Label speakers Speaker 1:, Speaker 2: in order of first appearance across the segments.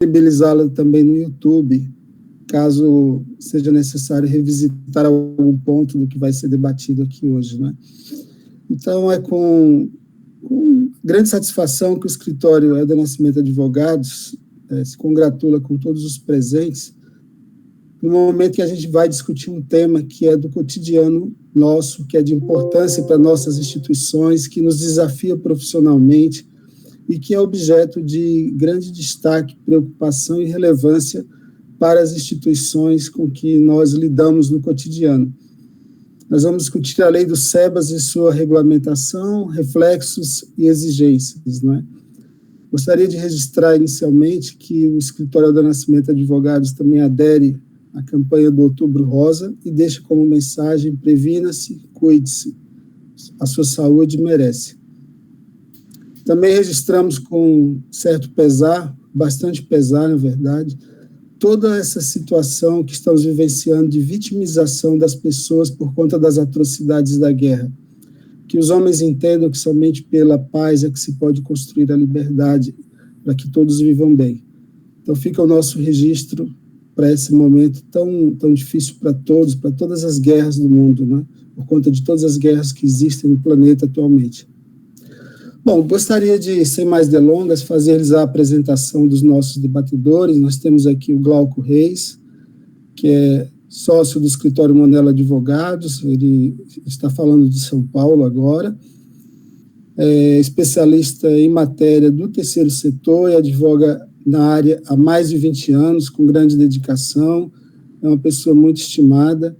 Speaker 1: disponibilizá-la também no YouTube, caso seja necessário revisitar algum ponto do que vai ser debatido aqui hoje, né? Então, é com grande satisfação que o escritório Helder Nascimento Advogados se congratula com todos os presentes no momento que a gente vai discutir um tema que é do cotidiano nosso, que é de importância para nossas instituições, que nos desafia profissionalmente e que é objeto de grande destaque, preocupação e relevância para as instituições com que nós lidamos no cotidiano. Nós vamos discutir a lei do SEBAS e sua regulamentação, reflexos e exigências, não é? Gostaria de registrar inicialmente que o escritório do Nascimento Advogados também adere à campanha do Outubro Rosa e deixa como mensagem: previna-se, cuide-se, a sua saúde merece. Também registramos com certo pesar, bastante pesar, na verdade, toda essa situação que estamos vivenciando de vitimização das pessoas por conta das atrocidades da guerra. Que os homens entendam que somente pela paz é que se pode construir a liberdade, para que todos vivam bem. Então fica o nosso registro para esse momento tão difícil para todos, para todas as guerras do mundo, né? Por conta de todas as guerras que existem no planeta atualmente. Bom, gostaria de, sem mais delongas, fazer-lhes a apresentação dos nossos debatedores. Nós temos aqui o Glauco Reis, que é sócio do escritório Monella Advogados, ele está falando de São Paulo agora, é especialista em matéria do terceiro setor e advoga na área há mais de 20 anos, com grande dedicação, é uma pessoa muito estimada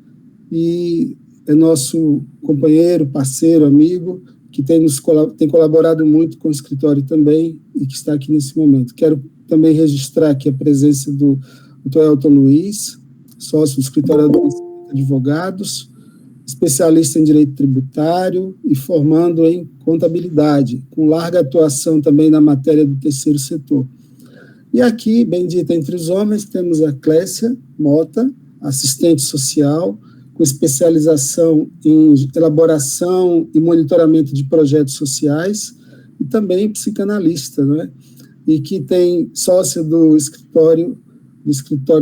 Speaker 1: e é nosso companheiro, parceiro, amigo, que tem colaborado muito com o escritório também e que está aqui nesse momento. Quero também registrar aqui a presença do Dr. Elton Luiz, sócio do escritório de advogados, especialista em direito tributário e formando em contabilidade, com larga atuação também na matéria do terceiro setor. E aqui, bendita entre os homens, temos a Clécia Mota, assistente social, com especialização em elaboração e monitoramento de projetos sociais, e também psicanalista, né? E que tem sócia do escritório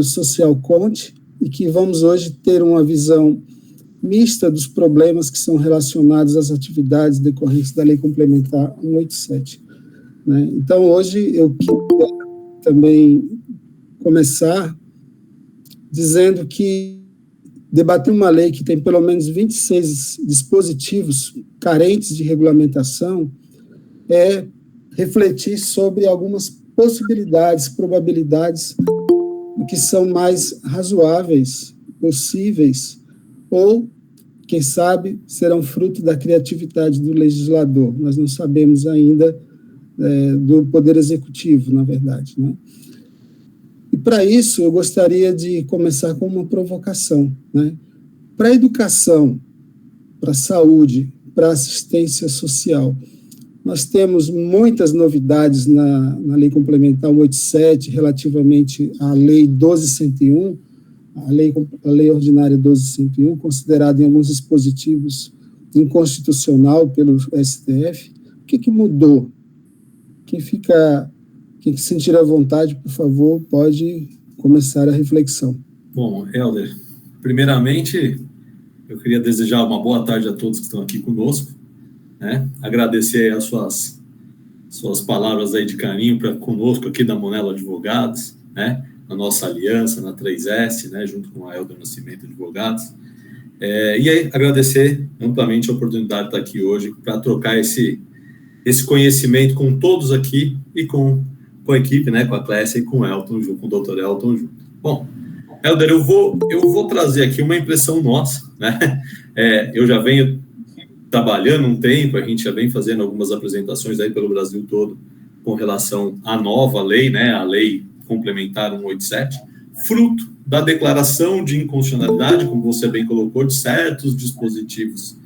Speaker 1: Social Conte, e que vamos hoje ter uma visão mista dos problemas que são relacionados às atividades decorrentes da Lei Complementar 187. Né? Então, hoje eu queria também começar dizendo que debater uma lei que tem pelo menos 26 dispositivos carentes de regulamentação é refletir sobre algumas possibilidades, probabilidades que são mais razoáveis, possíveis, ou, quem sabe, serão fruto da criatividade do legislador. Nós não sabemos ainda do Poder Executivo, na verdade, né? E, para isso, eu gostaria de começar com uma provocação, né? Para a educação, para a saúde, para a assistência social, nós temos muitas novidades na Lei Complementar 187, relativamente à Lei 12.101, a lei Ordinária 12.101, considerada em alguns dispositivos inconstitucional pelo STF. O que mudou? Quem se sentir à vontade, por favor, pode começar a reflexão.
Speaker 2: Bom, Helder, primeiramente, eu queria desejar uma boa tarde a todos que estão aqui conosco, né? Agradecer as suas palavras aí de carinho para conosco aqui da Monella Advogados, né? Na nossa aliança, na 3S, né? Junto com a Helder Nascimento Advogados. E aí, agradecer amplamente a oportunidade de estar aqui hoje para trocar esse conhecimento com todos aqui e com a equipe, né, com a Clécia e com o Elton, com o Dr. Elton junto. Bom, Helder, eu vou trazer aqui uma impressão nossa, né? Eu já venho trabalhando um tempo, a gente já vem fazendo algumas apresentações aí pelo Brasil todo com relação à nova lei, né, a Lei Complementar 187, fruto da declaração de inconstitucionalidade, como você bem colocou, de certos dispositivos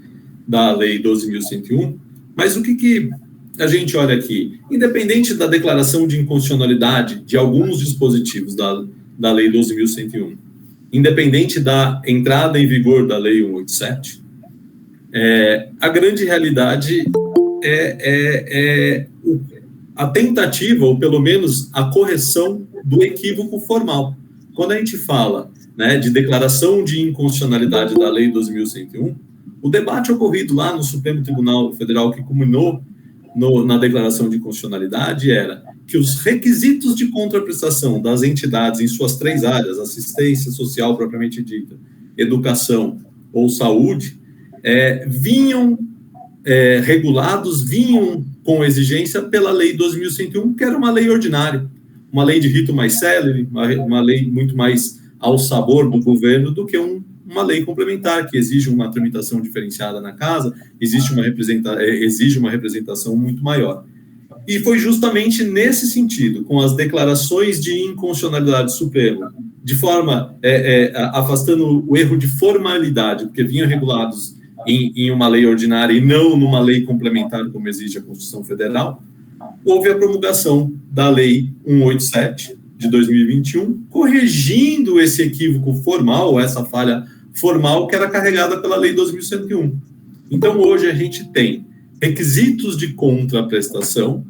Speaker 2: da Lei 12.101, mas o que a gente olha aqui? Independente da declaração de inconstitucionalidade de alguns dispositivos da Lei 12.101, independente da entrada em vigor da Lei 187, a grande realidade é a tentativa, ou pelo menos a correção do equívoco formal. Quando a gente fala, né, de declaração de inconstitucionalidade da Lei 12.101, o debate ocorrido lá no Supremo Tribunal Federal, que culminou na declaração de inconstitucionalidade, era que os requisitos de contraprestação das entidades em suas 3 áreas, assistência social propriamente dita, educação ou saúde, vinham regulados, vinham com exigência pela Lei 12.101, que era uma lei ordinária, uma lei de rito mais célere, uma lei muito mais ao sabor do governo do que uma lei complementar, que exige uma tramitação diferenciada na casa, exige uma representação muito maior. E foi justamente nesse sentido, com as declarações de inconstitucionalidade suprema, de forma afastando o erro de formalidade, porque vinham regulados em uma lei ordinária e não numa lei complementar, como exige a Constituição Federal, houve a promulgação da Lei 187 de 2021, corrigindo esse equívoco formal, essa falha formal que era carregada pela Lei 12.101. Então, hoje a gente tem requisitos de contraprestação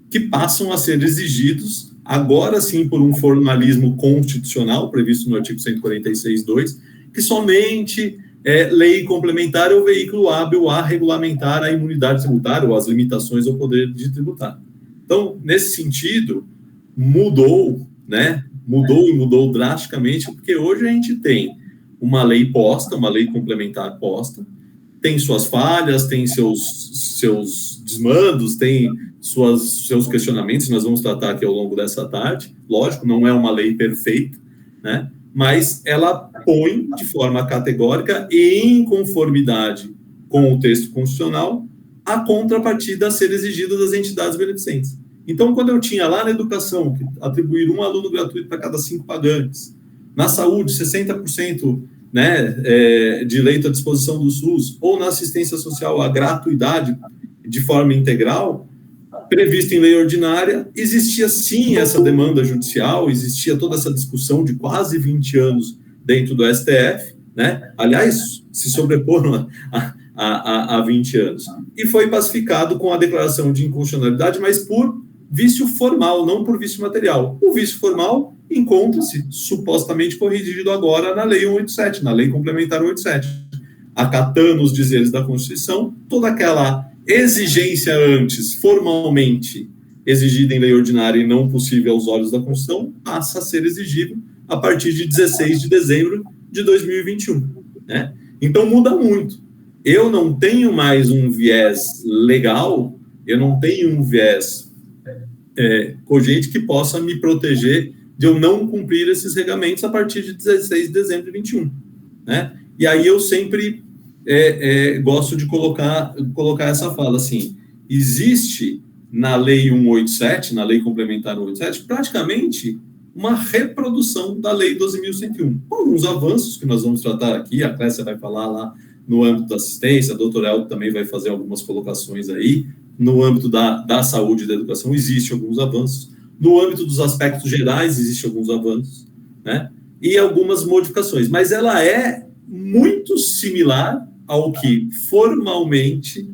Speaker 2: que passam a ser exigidos, agora sim, por um formalismo constitucional, previsto no artigo 146.2, que somente lei complementar é o veículo hábil a regulamentar a imunidade tributária ou as limitações ao poder de tributar. Então, nesse sentido, mudou drasticamente, porque hoje a gente tem uma lei posta, uma lei complementar posta, tem suas falhas, tem seus desmandos, tem seus questionamentos, nós vamos tratar aqui ao longo dessa tarde. Lógico, não é uma lei perfeita, né? Mas ela põe de forma categórica e em conformidade com o texto constitucional a contrapartida a ser exigida das entidades beneficentes. Então, quando eu tinha lá na educação, que atribuir um aluno gratuito para cada 5 pagantes, na saúde, 60%, né, de leito à disposição do SUS, ou na assistência social, a gratuidade de forma integral, prevista em lei ordinária, existia sim essa demanda judicial, existia toda essa discussão de quase 20 anos dentro do STF, né? Aliás, se sobreporam a 20 anos. E foi pacificado com a declaração de inconstitucionalidade, mas por vício formal, não por vício material. O vício formal encontra-se supostamente corrigido agora na Lei 187, na Lei Complementar 187, acatando os dizeres da Constituição, toda aquela exigência antes, formalmente exigida em lei ordinária e não possível aos olhos da Constituição, passa a ser exigido a partir de 16 de dezembro de 2021. Né? Então, muda muito. Eu não tenho mais um viés legal, eu não tenho um viés cogente que possa me proteger de eu não cumprir esses regamentos a partir de 16 de dezembro de 2021. Né? E aí eu sempre gosto de colocar essa fala assim, existe na Lei 187, na Lei Complementar 187, praticamente uma reprodução da Lei 12.101, com alguns avanços que nós vamos tratar aqui, a Clécia vai falar lá no âmbito da assistência, a doutora Elton também vai fazer algumas colocações aí, no âmbito da saúde e da educação existem alguns avanços, no âmbito dos aspectos gerais existem alguns avanços, né? E algumas modificações, mas ela é muito similar ao que formalmente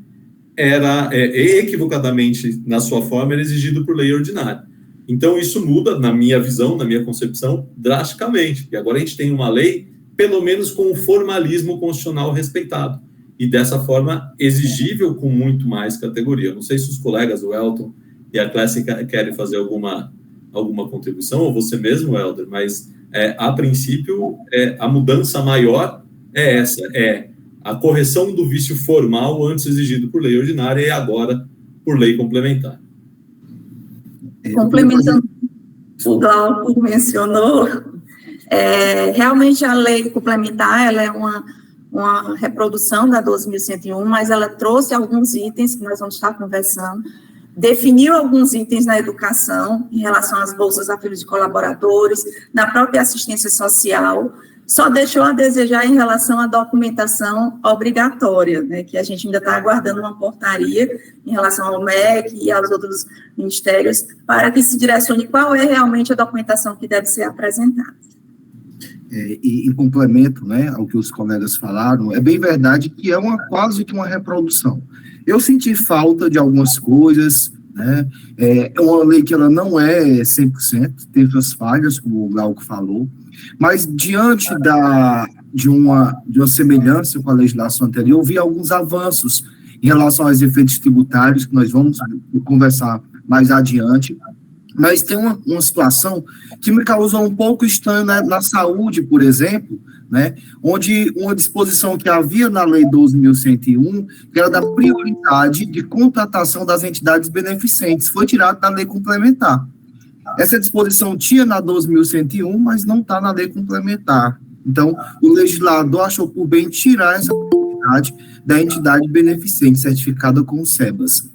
Speaker 2: era, equivocadamente na sua forma, era exigido por lei ordinária. Então, isso muda, na minha visão, na minha concepção, drasticamente, porque agora a gente tem uma lei, pelo menos com o formalismo constitucional respeitado, e dessa forma exigível com muito mais categoria. Não sei se os colegas, o Elton e a Clécia, querem fazer alguma contribuição, ou você mesmo, Helder, mas, a princípio, a mudança maior é essa, a correção do vício formal antes exigido por lei ordinária e agora por lei complementar.
Speaker 3: Complementando o que o Glauco mencionou, realmente a lei complementar ela é uma reprodução da 12.101, mas ela trouxe alguns itens que nós vamos estar conversando, definiu alguns itens na educação, em relação às bolsas a filhos de colaboradores, na própria assistência social, só deixou a desejar em relação à documentação obrigatória, né, que a gente ainda está aguardando uma portaria em relação ao MEC e aos outros ministérios, para que se direcione qual é realmente a documentação que deve ser apresentada.
Speaker 4: E em complemento, né, ao que os colegas falaram, é bem verdade que é quase que uma reprodução. Eu senti falta de algumas coisas, né? É uma lei que ela não é 100%, tem suas falhas, como o Glauco falou, mas diante de uma semelhança com a legislação anterior, eu vi alguns avanços em relação aos efeitos tributários, que nós vamos conversar mais adiante, mas tem uma situação que me causou um pouco estranho na saúde, por exemplo, né, onde uma disposição que havia na Lei 12.101, que era da prioridade de contratação das entidades beneficentes, foi tirada da lei complementar. Essa disposição tinha na 12.101, mas não está na lei complementar. Então, o legislador achou por bem tirar essa prioridade da entidade beneficente, certificada com o SEBAS.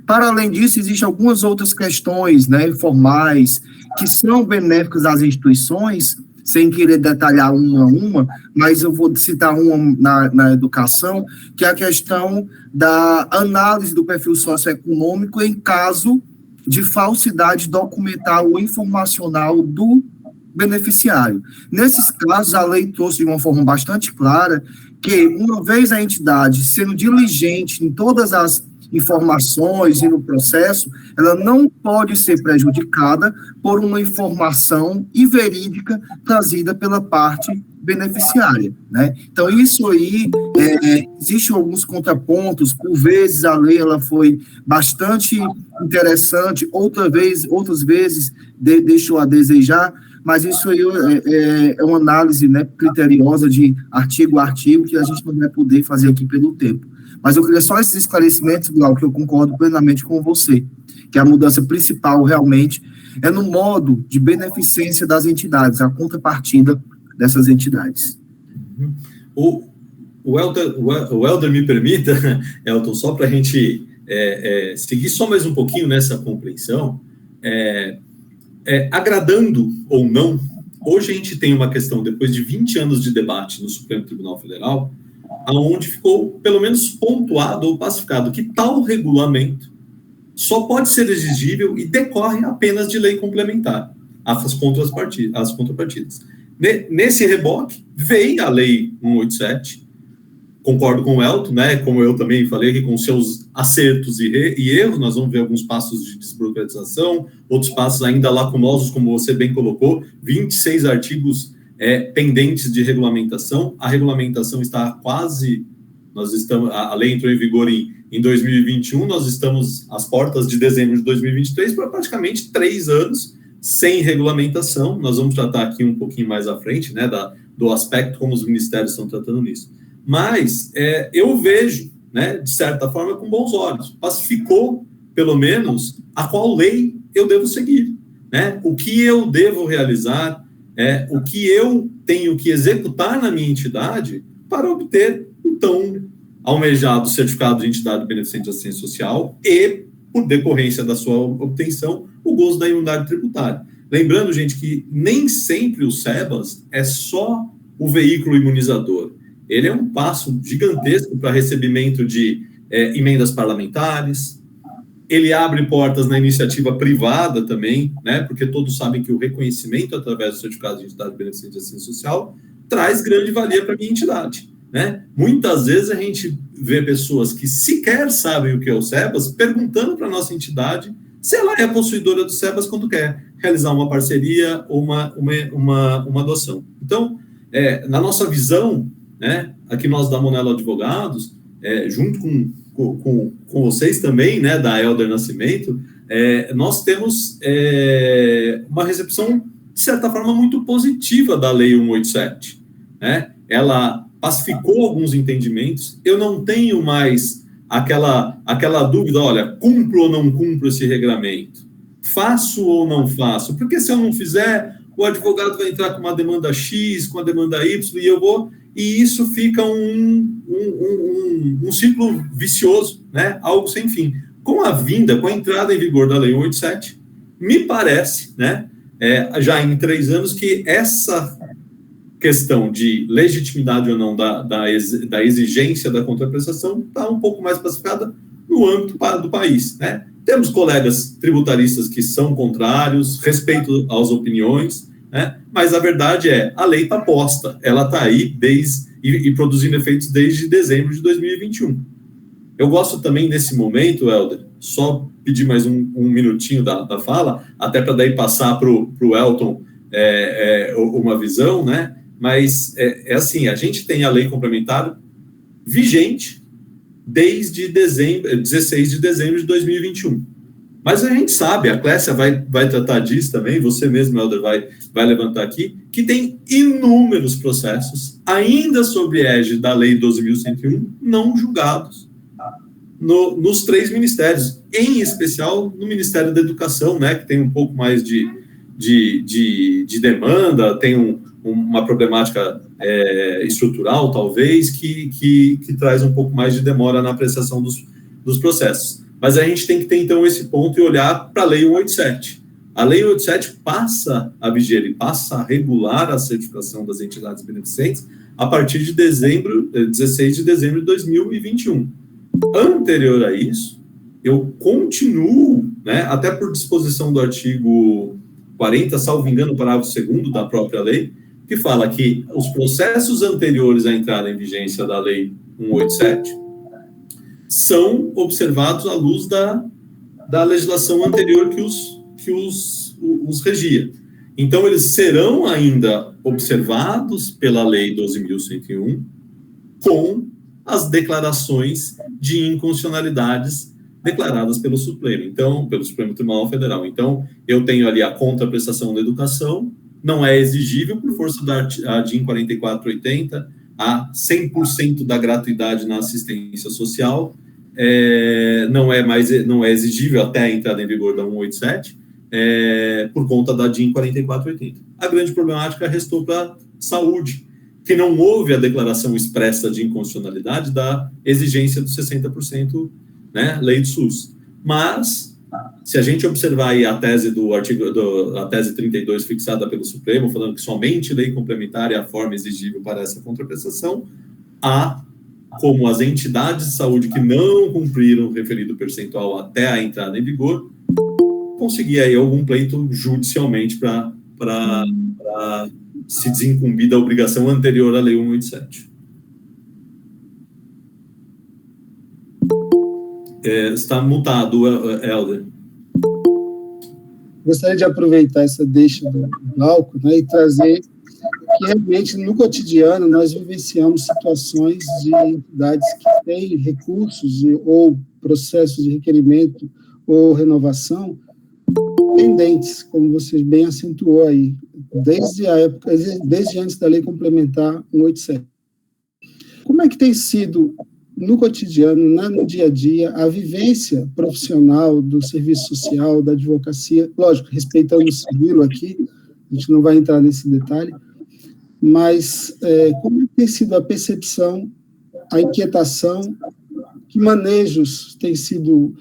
Speaker 4: Para além disso, existem algumas outras questões, né, formais, que são benéficas às instituições, sem querer detalhar uma a uma, mas eu vou citar uma na educação, que é a questão da análise do perfil socioeconômico em caso de falsidade documental ou informacional do beneficiário. Nesses casos, a lei trouxe de uma forma bastante clara que, uma vez a entidade sendo diligente em todas as informações e no processo, ela não pode ser prejudicada por uma informação inverídica trazida pela parte beneficiária, né? Então, isso aí, existem alguns contrapontos, por vezes a lei ela foi bastante interessante, outras vezes deixou a desejar, mas isso aí é uma análise, né, criteriosa de artigo a artigo, que a gente não vai poder fazer aqui pelo tempo. Mas eu queria só esses esclarecimentos, Glauco, que eu concordo plenamente com você, que a mudança principal realmente é no modo de beneficência das entidades, a contrapartida dessas entidades.
Speaker 2: O Helder me permita, Elton, só para a gente seguir só mais um pouquinho nessa compreensão, agradando ou não, hoje a gente tem uma questão, depois de 20 anos de debate no Supremo Tribunal Federal, aonde ficou, pelo menos, pontuado ou pacificado que tal regulamento só pode ser exigível e decorre apenas de lei complementar, as contrapartidas. Nesse reboque, veio a Lei 187, concordo com o Elton, né, como eu também falei aqui, com seus acertos e erros, nós vamos ver alguns passos de desburocratização, outros passos ainda lacunosos, como você bem colocou, 26 artigos pendentes de regulamentação. A regulamentação está quase, a lei entrou em vigor em 2021, nós estamos às portas de dezembro de 2023, para praticamente 3 anos sem regulamentação. Nós vamos tratar aqui um pouquinho mais à frente, né, do aspecto como os ministérios estão tratando nisso. Mas eu vejo, né, de certa forma, com bons olhos. Pacificou, pelo menos, a qual lei eu devo seguir, né? O que eu devo realizar, o que eu tenho que executar na minha entidade para obter o tão almejado certificado de entidade beneficente de assistência social e, por decorrência da sua obtenção, o gozo da imunidade tributária. Lembrando, gente, que nem sempre o SEBAS é só o veículo imunizador. Ele é um passo gigantesco para recebimento de emendas parlamentares, ele abre portas na iniciativa privada também, né, porque todos sabem que o reconhecimento através do certificado de entidade beneficente de assistência social traz grande valia para a minha entidade, né? Muitas vezes a gente vê pessoas que sequer sabem o que é o SEBAS perguntando para a nossa entidade se ela é possuidora do SEBAS quando quer realizar uma parceria ou uma adoção. Então, na nossa visão, né, aqui nós da Monelo Advogados, junto com vocês também, né, da Helder Nascimento, nós temos uma recepção, de certa forma, muito positiva da Lei 187. Né? Ela pacificou alguns entendimentos, eu não tenho mais aquela dúvida, olha, cumpro ou não cumpro esse regramento? Faço ou não faço? Porque se eu não fizer, o advogado vai entrar com uma demanda X, com a demanda Y, e eu vou... E isso fica um ciclo vicioso, né? Algo sem fim. Com a entrada em vigor da Lei 187, me parece, né, já em 3 anos, que essa questão de legitimidade ou não da exigência da contraprestação está um pouco mais pacificada no âmbito do país, né? Temos colegas tributaristas que são contrários, respeito às opiniões, né? Mas a verdade a lei está posta, ela está aí e produzindo efeitos desde dezembro de 2021. Eu gosto também, nesse momento, Helder, só pedir mais um minutinho da fala, até para daí passar para o Elton uma visão, né? Mas assim, a gente tem a lei complementar vigente desde 16 de dezembro de 2021. Mas a gente sabe, a Clécia vai tratar disso também, você mesmo, Helder, vai levantar aqui, que tem inúmeros processos, ainda sob égide da Lei 12.101, não julgados nos 3 ministérios, em especial no Ministério da Educação, né, que tem um pouco mais de demanda, tem uma problemática estrutural, talvez, que traz um pouco mais de demora na apreciação dos processos. Mas a gente tem que ter, então, esse ponto e olhar para a Lei 187. A Lei 187 passa a viger e passa a regular a certificação das entidades beneficentes a partir de 16 de dezembro de 2021. Anterior a isso, eu continuo, né, até por disposição do artigo 40, salvo engano, parágrafo 2º da própria lei, que fala que os processos anteriores à entrada em vigência da Lei 187 são observados à luz da legislação anterior que os regia. Então, eles serão ainda observados pela Lei 12.101 com as declarações de inconstitucionalidades declaradas pelo Supremo Tribunal Federal. Então, eu tenho ali a contraprestação da educação, não é exigível por força da ADIM 4480, a 100% da gratuidade na assistência social, não é exigível até a entrada em vigor da 187, por conta da ADIM 4480. A grande problemática restou para a saúde, que não houve a declaração expressa de inconstitucionalidade da exigência dos 60%, né, lei do SUS. Mas, se a gente observar aí a tese a tese 32 fixada pelo Supremo, falando que somente lei complementar é a forma exigível para essa contraprestação, há como as entidades de saúde que não cumpriram o referido percentual até a entrada em vigor, conseguir aí algum pleito judicialmente para se desincumbir da obrigação anterior à Lei 187. Está mutado, Helder.
Speaker 1: Gostaria de aproveitar essa deixa do Glauco, né, e trazer que realmente no cotidiano nós vivenciamos situações de entidades que têm recursos ou processos de requerimento ou renovação pendentes, como você bem acentuou aí, desde antes da Lei Complementar 187. Como é que tem sido no cotidiano, no dia a dia, a vivência profissional do serviço social, da advocacia, lógico, respeitando o sigilo aqui, a gente não vai entrar nesse detalhe, mas como tem sido a percepção, a inquietação, que manejos têm sido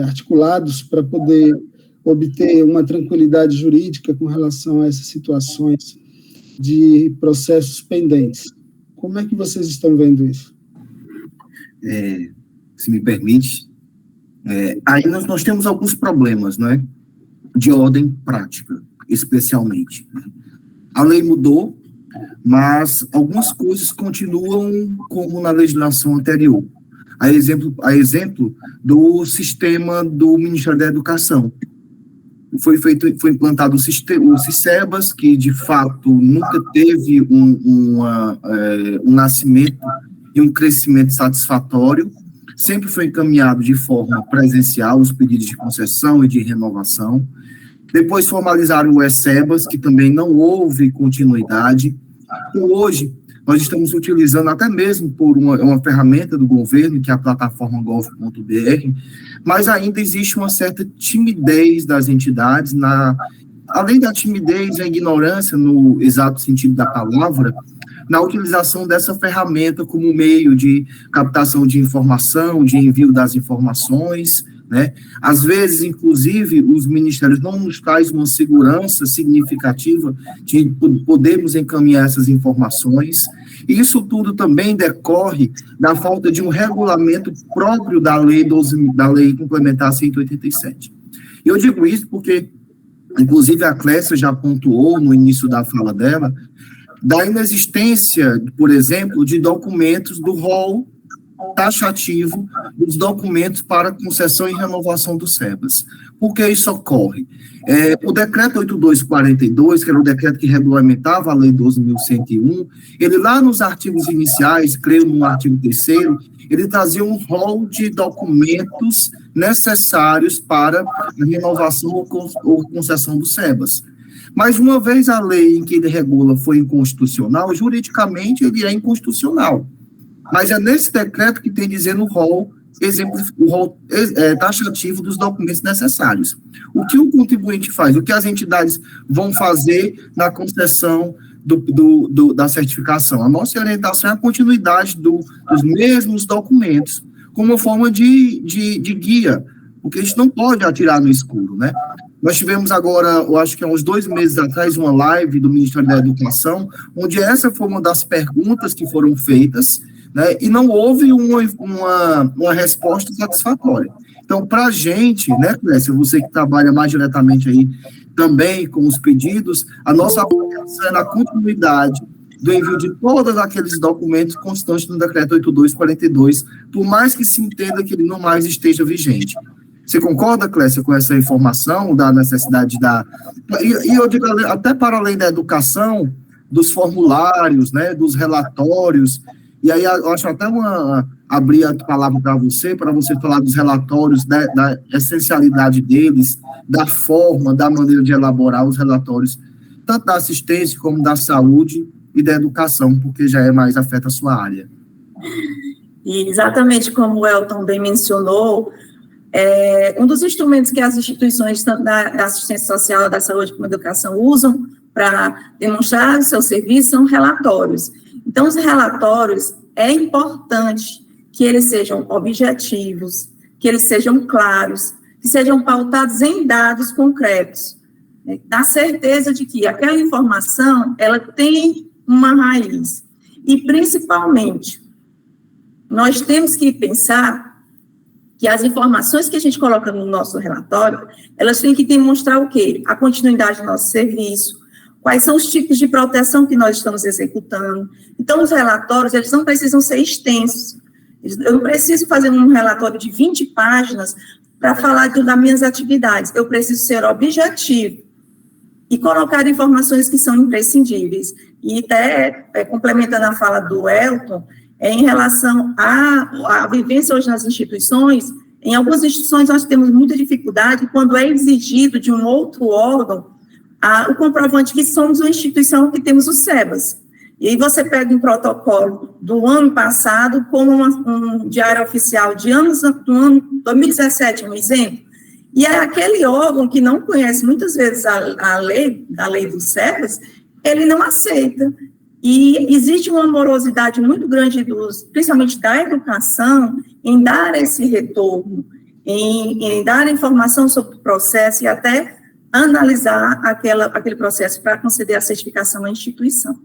Speaker 1: articulados para poder obter uma tranquilidade jurídica com relação a essas situações de processos pendentes? Como é que vocês estão vendo isso?
Speaker 4: Se me permite, aí nós temos alguns problemas, né, de ordem prática, especialmente. A lei mudou, mas algumas coisas continuam como na legislação anterior. A exemplo do sistema do Ministério da Educação. Foi implantado o SICEBAS, que de fato nunca teve um nascimento e um crescimento satisfatório, sempre foi encaminhado de forma presencial os pedidos de concessão e de renovação. Depois formalizaram o ESEBAS, que também não houve continuidade. E hoje, nós estamos utilizando até mesmo por uma ferramenta do governo, que é a plataforma gov.br, mas ainda existe uma certa timidez das entidades, além da timidez, a ignorância, no exato sentido da palavra, na utilização dessa ferramenta como meio de captação de informação, de envio das informações, né? Às vezes, inclusive, os ministérios não nos trazem uma segurança significativa de podermos encaminhar essas informações. E isso tudo também decorre da falta de um regulamento próprio da lei complementar 187. Eu digo isso porque, inclusive, a Clécia já pontuou no início da fala dela, da inexistência, por exemplo, de documentos do rol taxativo dos documentos para concessão e renovação do SEBAS. Por que isso ocorre? O decreto 8242, que era o decreto que regulamentava a lei 12.101, ele lá nos artigos iniciais, creio no artigo 3º, ele trazia um rol de documentos necessários para a renovação ou concessão do SEBAS. Mas uma vez a lei em que ele regula foi inconstitucional, juridicamente ele é inconstitucional. Mas é nesse decreto que tem dizendo o rol taxativo dos documentos necessários. O que o contribuinte faz? O que as entidades vão fazer na concessão da certificação? A nossa orientação é a continuidade dos mesmos documentos, como uma forma de guia, porque a gente não pode atirar no escuro, né? Nós tivemos agora, eu acho que há uns 2 meses atrás, uma live do Ministério da Educação, onde essa foi uma das perguntas que foram feitas, né, e não houve uma resposta satisfatória. Então, para a gente, né, Clécia, você que trabalha mais diretamente aí também com os pedidos, a nossa aplicação é na continuidade do envio de todos aqueles documentos constantes no decreto 8242, por mais que se entenda que ele não mais esteja vigente. Você concorda, Clécia, com essa informação da necessidade E eu digo, até para além da educação, dos formulários, né, dos relatórios, e aí eu acho até abrir a palavra para você falar dos relatórios, da essencialidade deles, da forma, da maneira de elaborar os relatórios, tanto da assistência como da saúde e da educação, porque já afeta a sua área.
Speaker 3: E exatamente como o Elton bem mencionou, um dos instrumentos que as instituições, tanto da assistência social, da saúde como da educação, usam para demonstrar o seu serviço são relatórios. Então, os relatórios, é importante que eles sejam objetivos, que eles sejam claros, que sejam pautados em dados concretos, né? Na certeza de que aquela informação, ela tem uma raiz. E, principalmente, nós temos que pensar que as informações que a gente coloca no nosso relatório, elas têm que demonstrar o quê? A continuidade do nosso serviço, quais são os tipos de proteção que nós estamos executando. Então, os relatórios, eles não precisam ser extensos. Eu não preciso fazer um relatório de 20 páginas para falar das minhas atividades. Eu preciso ser objetivo e colocar informações que são imprescindíveis. E até, complementando a fala do Elton, em relação à vivência hoje nas instituições, em algumas instituições nós temos muita dificuldade quando é exigido de um outro órgão o comprovante que somos uma instituição que temos o SEBAS. E aí você pega um protocolo do ano passado como um diário oficial do ano 2017, um exemplo, e é aquele órgão que não conhece muitas vezes a lei do SEBAS, ele não aceita. E existe uma morosidade muito grande, principalmente da educação, em dar esse retorno, em dar informação sobre o processo e até analisar aquele processo para conceder a certificação à instituição.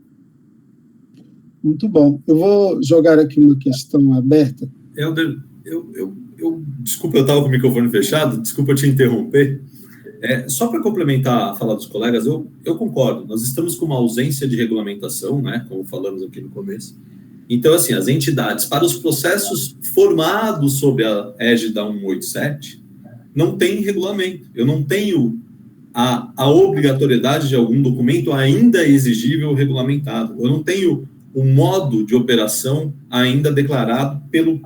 Speaker 1: Muito bom. Eu vou jogar aqui uma questão aberta.
Speaker 2: Helder, desculpa, eu estava com o microfone fechado, desculpa te interromper. Só para complementar a fala dos colegas, eu concordo, nós estamos com uma ausência de regulamentação, né, como falamos aqui no começo. Então, assim, as entidades, para os processos formados sob a égide da 187, não tem regulamento. Eu não tenho a obrigatoriedade de algum documento ainda exigível regulamentado. Eu não tenho um modo de operação ainda declarado pelo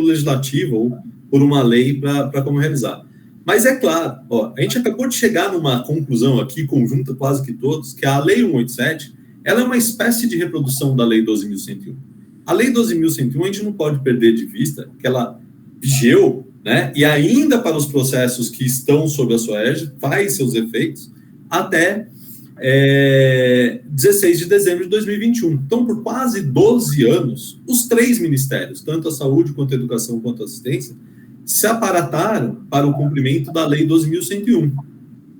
Speaker 2: legislativo ou por uma lei para como realizar. Mas é claro, a gente acabou de chegar numa conclusão aqui, conjunta quase que todos, que a Lei 187, ela é uma espécie de reprodução da Lei 12.101. A Lei 12.101, a gente não pode perder de vista que ela vigeu, né, e ainda para os processos que estão sob a sua égide, faz seus efeitos até 16 de dezembro de 2021. Então, por quase 12 anos, os 3 ministérios, tanto a saúde, quanto a educação, quanto a assistência, se aparataram para o cumprimento da Lei 12.101.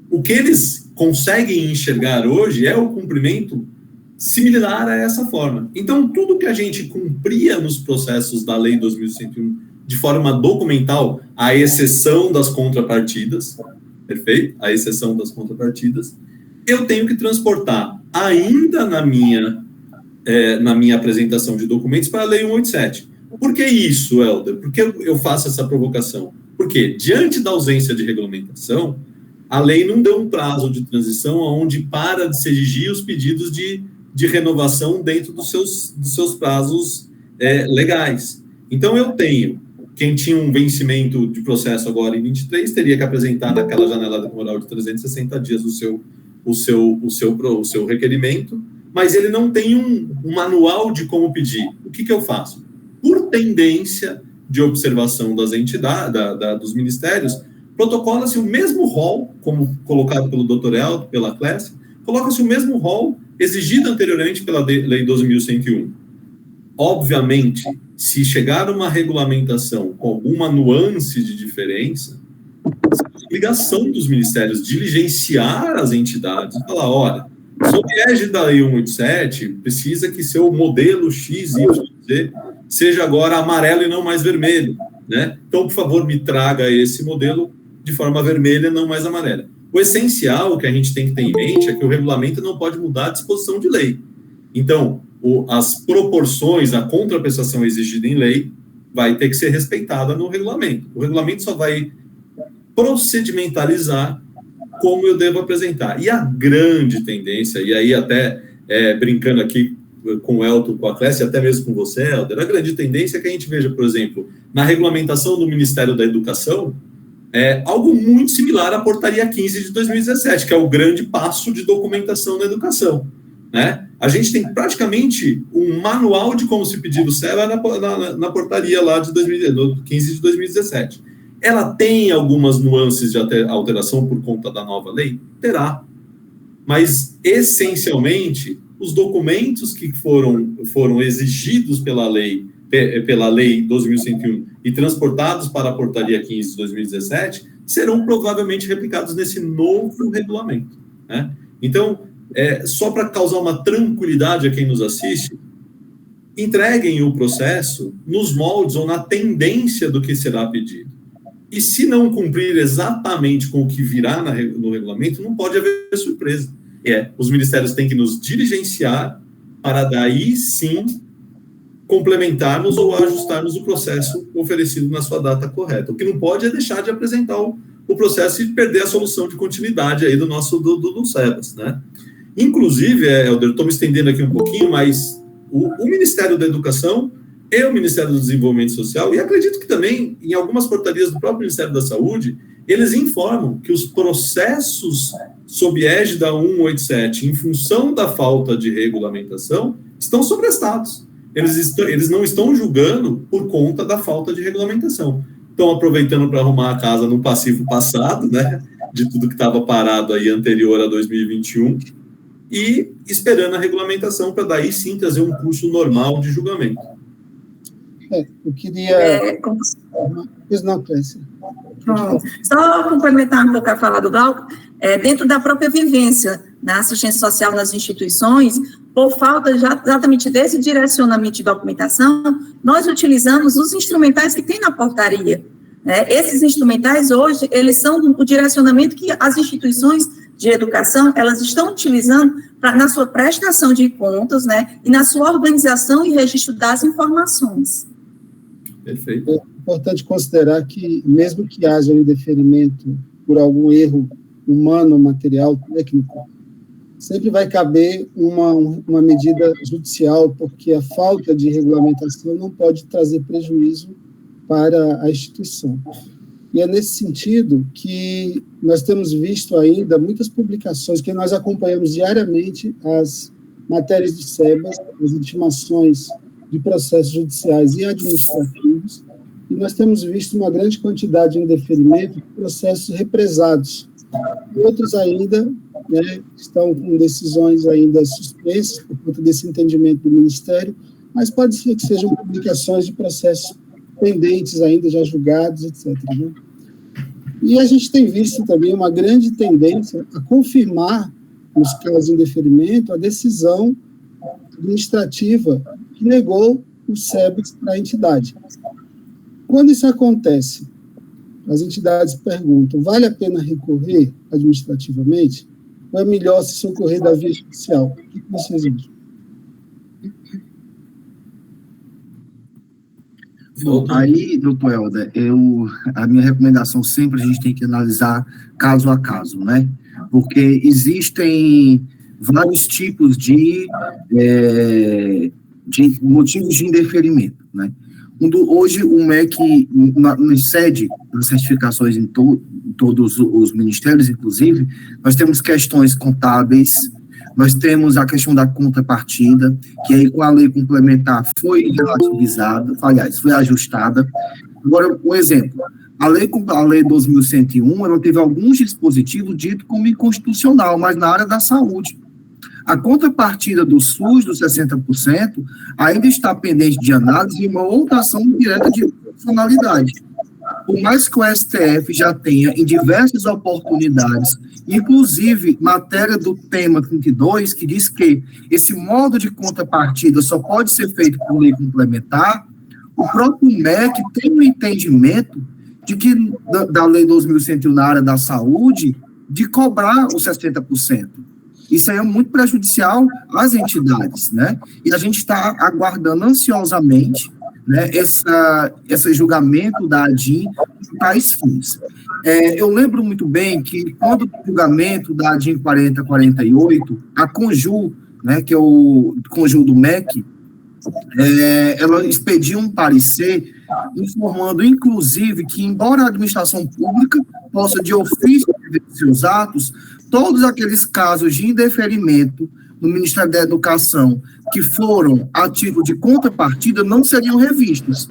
Speaker 2: O que eles conseguem enxergar hoje é o cumprimento similar a essa forma. Então, tudo que a gente cumpria nos processos da Lei 12.101 de forma documental, à exceção das contrapartidas, perfeito? À exceção das contrapartidas, eu tenho que transportar ainda na minha apresentação de documentos para a Lei 187. Por que isso, Helder? Por que eu faço essa provocação? Porque, diante da ausência de regulamentação, a lei não deu um prazo de transição onde para de se exigir os pedidos de renovação dentro dos seus prazos legais. Então, quem tinha um vencimento de processo agora em 23, teria que apresentar naquela janela temporal de 360 dias o seu requerimento, mas ele não tem um manual de como pedir. O que eu faço? Por tendência de observação das entidades, dos ministérios, protocola-se o mesmo rol, como colocado pelo Dr. Elton, pela Clécia, coloca-se o mesmo rol exigido anteriormente pela Lei 12.101. Obviamente, se chegar uma regulamentação com alguma nuance de diferença, é obrigação dos ministérios diligenciar as entidades e falar, olha, sob a égide da Lei 187, precisa que seu modelo X, Y, Z seja agora amarelo e não mais vermelho, né? Então, por favor, me traga esse modelo de forma vermelha e não mais amarela. O essencial que a gente tem que ter em mente é que o regulamento não pode mudar a disposição de lei. Então, as proporções, a contraprestação exigida em lei vai ter que ser respeitada no regulamento. O regulamento só vai procedimentalizar como eu devo apresentar. E a grande tendência, e aí até brincando aqui com o Elton, com a Clécia, até mesmo com você, Helder, a grande tendência é que a gente veja, por exemplo, na regulamentação do Ministério da Educação, algo muito similar à Portaria 15 de 2017, que é o grande passo de documentação na educação, né? A gente tem praticamente um manual de como se pedir o SEBA na portaria lá de 15 de 2017. Ela tem algumas nuances de alteração por conta da nova lei? Terá. Mas, essencialmente, os documentos que foram exigidos pela lei 12.101 e transportados para a portaria 15 de 2017 serão provavelmente replicados nesse novo regulamento, né? Então, só para causar uma tranquilidade a quem nos assiste, entreguem o processo nos moldes ou na tendência do que será pedido. E se não cumprir exatamente com o que virá no regulamento, não pode haver surpresa. Os ministérios têm que nos diligenciar para daí sim complementarmos ou ajustarmos o processo oferecido na sua data correta. O que não pode é deixar de apresentar o processo e perder a solução de continuidade aí do SEBAS, né? Inclusive, Helder, estou me estendendo aqui um pouquinho, mas o Ministério da Educação e o Ministério do Desenvolvimento Social, e acredito que também em algumas portarias do próprio Ministério da Saúde, eles informam que os processos sob égide da 187, em função da falta de regulamentação, estão sobrestados. Eles não estão julgando por conta da falta de regulamentação. Estão aproveitando para arrumar a casa no passivo passado, né, de tudo que estava parado aí anterior a 2021, e esperando a regulamentação para daí sim trazer um curso normal de julgamento.
Speaker 1: Eu queria... Não, Clécia.
Speaker 3: Só complementar um pouco a fala do Glauco, dentro da própria vivência da assistência social nas instituições, por falta exatamente desse direcionamento de documentação, nós utilizamos os instrumentais que tem na portaria. Esses instrumentais, hoje, eles são o direcionamento que as instituições de educação, elas estão utilizando na sua prestação de contas, né, e na sua organização e registro das informações.
Speaker 2: Perfeito.
Speaker 1: É importante considerar que, mesmo que haja um indeferimento por algum erro humano, material, técnico, sempre vai caber uma medida judicial, porque a falta de regulamentação não pode trazer prejuízo para a instituição. E é nesse sentido que nós temos visto ainda muitas publicações, que nós acompanhamos diariamente as matérias de SEBAS, as intimações de processos judiciais e administrativos, e nós temos visto uma grande quantidade de indeferimento de processos represados. Outros ainda, né, estão com decisões ainda suspensas por conta desse entendimento do Ministério, mas pode ser que sejam publicações de processos pendentes ainda, já julgados, etc. Né? E a gente tem visto também uma grande tendência a confirmar, nos casos de indeferimento, a decisão administrativa que negou o SEBAS para a entidade. Quando isso acontece, as entidades perguntam, vale a pena recorrer administrativamente? Ou é melhor se socorrer da via judicial? O que vocês acham?
Speaker 4: Aí, doutor Helder, a minha recomendação sempre a gente tem que analisar caso a caso, né? Porque existem vários tipos de motivos de indeferimento, né? Hoje, o MEC, nos cede as certificações em todos os ministérios, inclusive, nós temos questões contábeis, nós temos a questão da contrapartida, que aí com a lei complementar foi relativizada, aliás, foi ajustada. Agora, um exemplo, a lei 2101, ela teve alguns dispositivos ditos como inconstitucional, mas na área da saúde. A contrapartida do SUS, dos 60%, ainda está pendente de análise e uma outra ação direta de funcionalidade. Por mais que o STF já tenha, em diversas oportunidades, inclusive matéria do tema 32, que diz que esse modo de contrapartida só pode ser feito por lei complementar, o próprio MEC tem um entendimento de que, da lei 2101 na área da saúde, de cobrar os 60%. Isso aí é muito prejudicial às entidades, né? E a gente está aguardando ansiosamente, né, esse julgamento da ADIM para tais fins. Eu lembro muito bem que quando o julgamento da ADIM 4048, a Conju, né, que é o Conju do MEC, ela expediu um parecer informando, inclusive, que embora a administração pública possa de ofício rever seus atos, todos aqueles casos de indeferimento no Ministério da Educação que foram a título de contrapartida não seriam revistos.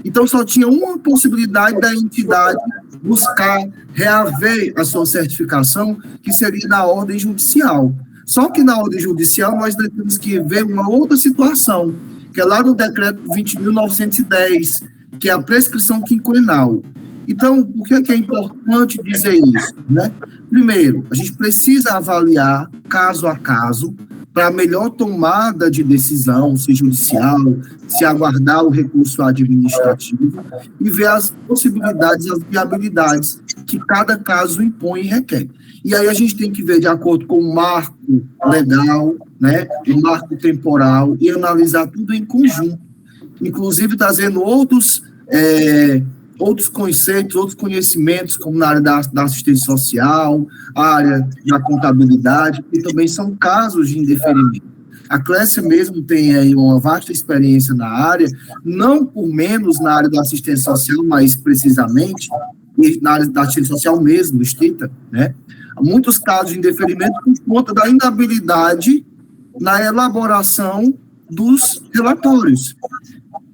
Speaker 4: Então, só tinha uma possibilidade da entidade buscar reaver a sua certificação, que seria na ordem judicial. Só que na ordem judicial nós temos que ver uma outra situação, que é lá no decreto 20.910, que é a prescrição quinquenal. Então, por que é importante dizer isso, né? Primeiro, a gente precisa avaliar caso a caso para a melhor tomada de decisão, se judicial, se aguardar o recurso administrativo e ver as possibilidades, as viabilidades que cada caso impõe e requer. E aí a gente tem que ver de acordo com o marco legal, né, o marco temporal e analisar tudo em conjunto, inclusive trazendo outros conceitos, outros conhecimentos, como na área da assistência social, a área da contabilidade, que também são casos de indeferimento. A Clécia mesmo tem aí uma vasta experiência na área, não por menos na área da assistência social, mas precisamente na área da assistência social mesmo, estrita, né? Há muitos casos de indeferimento por conta da inabilidade na elaboração dos relatórios.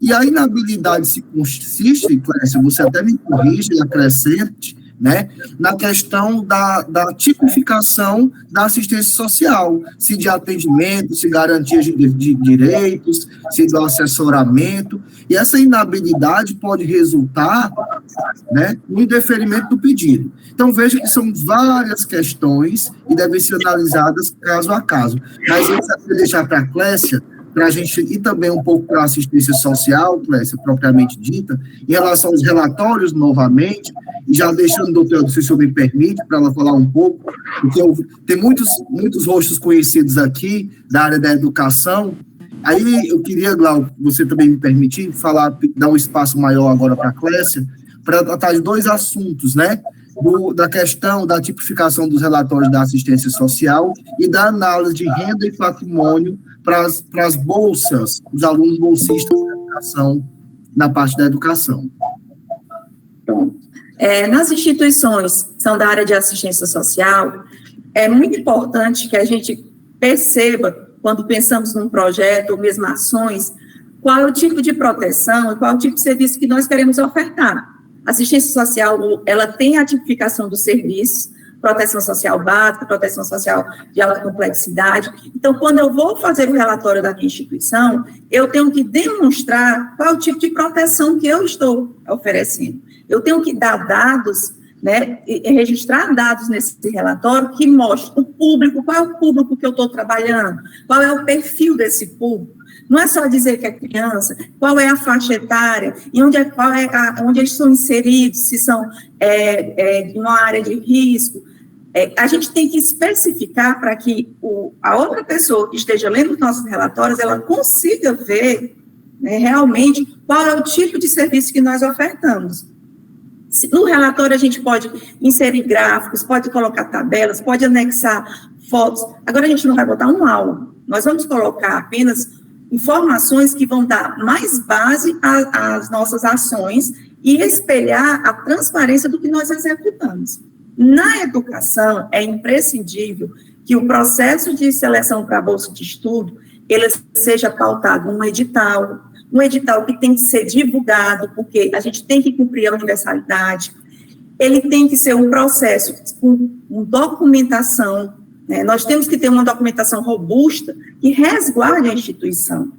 Speaker 4: E a inabilidade se consiste, Clécia, você até me corrige e acrescente, né, na questão da tipificação da assistência social, se de atendimento, se garantia de direitos, se do assessoramento, e essa inabilidade pode resultar, né, no indeferimento do pedido. Então, veja que são várias questões e devem ser analisadas caso a caso. Mas eu quero deixar para a Clécia, para a gente ir também um pouco para a assistência social, Clécia, propriamente dita, em relação aos relatórios, novamente, e já deixando o doutor, se o senhor me permite, para ela falar um pouco, porque tem muitos rostos conhecidos aqui da área da educação. Aí eu queria, Glauco, você também me permitir, dar um espaço maior agora para a Clécia, para tratar de dois assuntos, né? Da questão da tipificação dos relatórios da assistência social e da análise de renda e patrimônio para as bolsas, os alunos bolsistas da educação, na parte da educação.
Speaker 3: Então, nas instituições que são da área de assistência social, é muito importante que a gente perceba, quando pensamos num projeto ou mesmo ações, qual é o tipo de proteção e qual é o tipo de serviço que nós queremos ofertar. A assistência social, ela tem a tipificação dos serviços, proteção social básica, proteção social de alta complexidade. Então, quando eu vou fazer o relatório da minha instituição, eu tenho que demonstrar qual é o tipo de proteção que eu estou oferecendo. Eu tenho que dar dados, né, e registrar dados nesse relatório que mostram o público, qual é o público que eu estou trabalhando, qual é o perfil desse público. Não é só dizer que é criança, qual é a faixa etária, e onde eles são inseridos, se são de uma área de risco. A gente tem que especificar para que a outra pessoa que esteja lendo os nossos relatórios, ela consiga ver, né, realmente qual é o tipo de serviço que nós ofertamos. No relatório a gente pode inserir gráficos, pode colocar tabelas, pode anexar fotos. Agora a gente não vai botar um laudo, nós vamos colocar apenas informações que vão dar mais base às nossas ações e espelhar a transparência do que nós executamos. Na educação, é imprescindível que o processo de seleção para a bolsa de estudo, ele seja pautado num edital, que tem que ser divulgado, porque a gente tem que cumprir a universalidade, ele tem que ser um processo com documentação, né? Nós temos que ter uma documentação robusta que resguarde a instituição.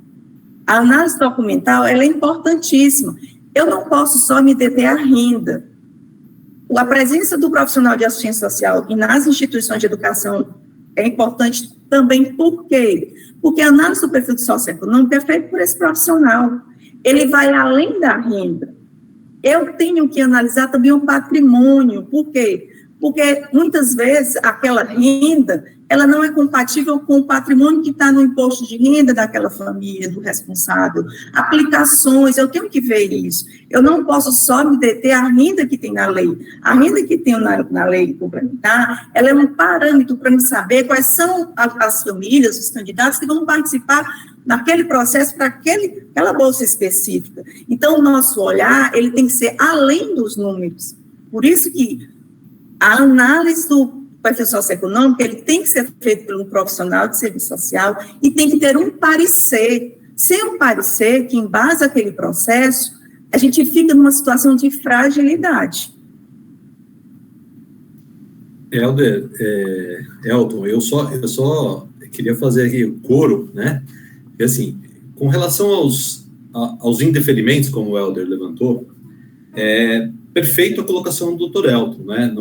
Speaker 3: A análise documental, ela é importantíssima. Eu não posso só me deter à renda. A presença do profissional de assistência social e nas instituições de educação é importante também, por quê? Porque a análise do perfil socioeconômico é feita por esse profissional. Ele vai além da renda. Eu tenho que analisar também o patrimônio. Por quê? Porque muitas vezes aquela renda, ela não é compatível com o patrimônio que está no imposto de renda daquela família, do responsável. Aplicações, eu tenho que ver isso. Eu não posso só me deter à renda que tem na lei. A renda que tem na lei complementar, ela é um parâmetro para me saber quais são as famílias, os candidatos que vão participar naquele processo para aquela bolsa específica. Então, o nosso olhar, ele tem que ser além dos números. Por isso que a análise do perfil socioeconômico, ele tem que ser feito por um profissional de serviço social e tem que ter um parecer. Sem um parecer que embasa aquele processo, a gente fica numa situação de fragilidade.
Speaker 2: Helder, Elton, eu só queria fazer aqui o coro, né? E assim, com relação aos indeferimentos, como o Helder levantou, perfeito a colocação do Dr. Elton, né?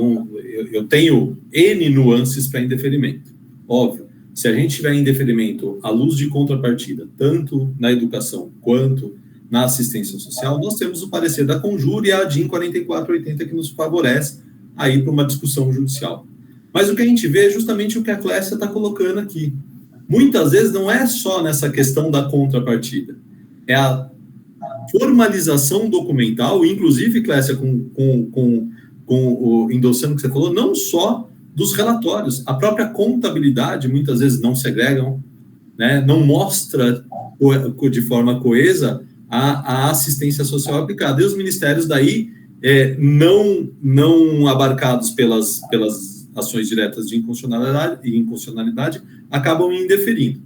Speaker 2: Eu tenho N nuances para indeferimento. Óbvio, se a gente tiver indeferimento à luz de contrapartida, tanto na educação quanto na assistência social, nós temos o parecer da Conjur e a DIN 4480 que nos favorece a ir para uma discussão judicial. Mas o que a gente vê é justamente o que a Clécia está colocando aqui. Muitas vezes não é só nessa questão da contrapartida, é a formalização documental, inclusive, Clécia, endossando o que você falou, não só dos relatórios, a própria contabilidade muitas vezes não segregam, né, não mostra de forma coesa a assistência social aplicada, e os ministérios daí não abarcados pelas ações diretas de inconstitucionalidade acabam indeferindo.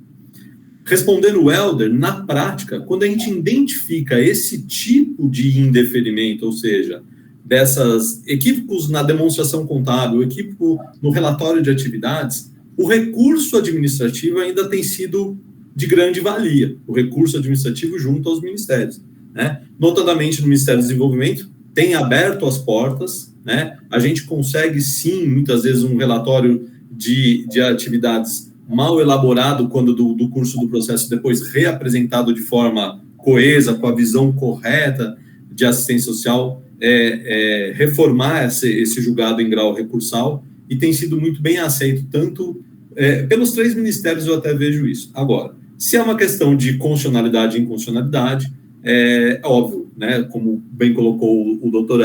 Speaker 2: Respondendo o Helder, na prática, quando a gente identifica esse tipo de indeferimento, ou seja, dessas equívocos na demonstração contábil, equívoco no relatório de atividades, o recurso administrativo ainda tem sido de grande valia, o recurso administrativo junto aos ministérios, né? Notadamente no Ministério do Desenvolvimento, tem aberto as portas, né? A gente consegue sim, muitas vezes, um relatório de atividades mal elaborado quando do curso do processo, depois reapresentado de forma coesa, com a visão correta de assistência social, reformar esse julgado em grau recursal, e tem sido muito bem aceito, tanto pelos 3 ministérios, eu até vejo isso. Agora, se é uma questão de constitucionalidade e inconstitucionalidade, é óbvio, né, como bem colocou o Dr.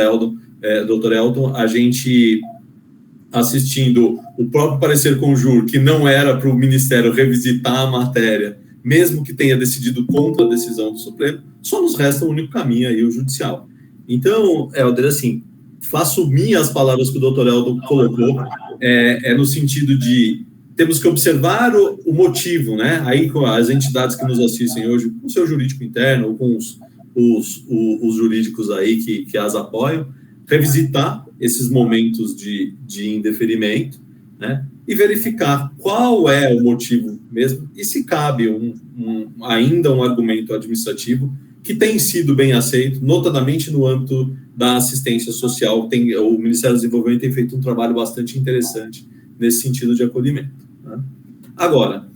Speaker 2: Elton, a gente assistindo o próprio parecer Conjur, que não era para o Ministério revisitar a matéria, mesmo que tenha decidido contra a decisão do Supremo, só nos resta o único caminho aí, o judicial. Então, Helder, assim, faço minhas as palavras que o Dr. Elton colocou, no sentido de temos que observar o motivo, né? Aí com as entidades que nos assistem hoje, com o seu jurídico interno, ou com os jurídicos aí que as apoiam, revisitar esses momentos de indeferimento, né? E verificar qual é o motivo mesmo, e se cabe ainda um argumento administrativo que tem sido bem aceito, notadamente no âmbito da assistência social. O Ministério do Desenvolvimento tem feito um trabalho bastante interessante nesse sentido de acolhimento, né? Agora,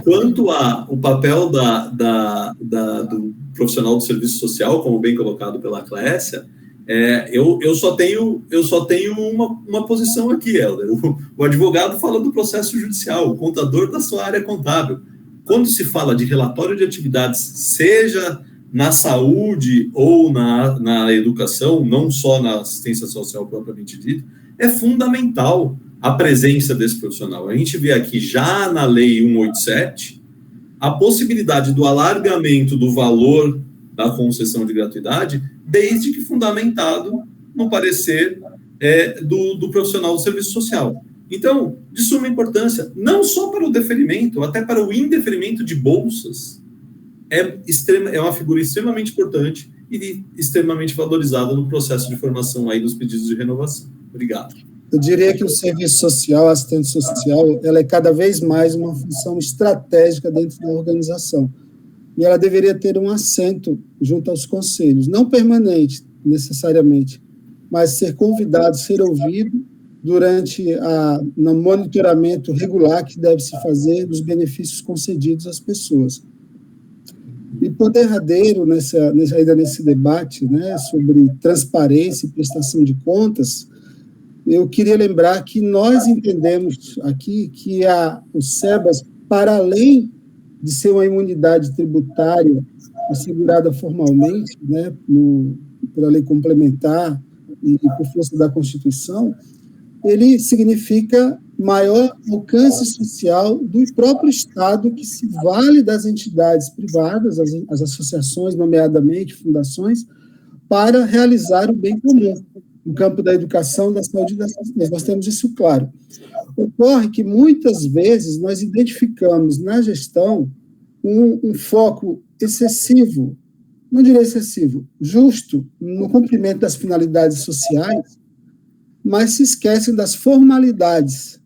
Speaker 2: quanto ao papel do profissional do serviço social, como bem colocado pela Clécia, eu só tenho uma posição aqui, Helder. O advogado fala do processo judicial, o contador da sua área contábil. Quando se fala de relatório de atividades, seja na saúde ou na educação, não só na assistência social propriamente dita, é fundamental a presença desse profissional. A gente vê aqui, já na Lei 187, a possibilidade do alargamento do valor da concessão de gratuidade, desde que fundamentado no parecer do profissional do serviço social. Então, de suma importância, não só para o deferimento, até para o indeferimento de bolsas, é uma figura extremamente importante e extremamente valorizada no processo de formação aí dos pedidos de renovação. Obrigado.
Speaker 1: Eu diria que o serviço social, a assistente social, ela é cada vez mais uma função estratégica dentro da organização. E ela deveria ter um assento junto aos conselhos, não permanente, necessariamente, mas ser convidado, ser ouvido durante no monitoramento regular que deve se fazer dos benefícios concedidos às pessoas. E por derradeiro, ainda nesse debate, né, sobre transparência e prestação de contas, eu queria lembrar que nós entendemos aqui que o SEBAS, para além de ser uma imunidade tributária assegurada formalmente, né, pela lei complementar e por força da Constituição, ele significa maior alcance social do próprio Estado, que se vale das entidades privadas, as associações, nomeadamente fundações, para realizar o bem comum, no campo da educação, da saúde e da assistência. Nós temos isso claro. Ocorre que, muitas vezes, nós identificamos na gestão um foco excessivo, não diria excessivo, justo, no cumprimento das finalidades sociais, mas se esquecem das formalidades.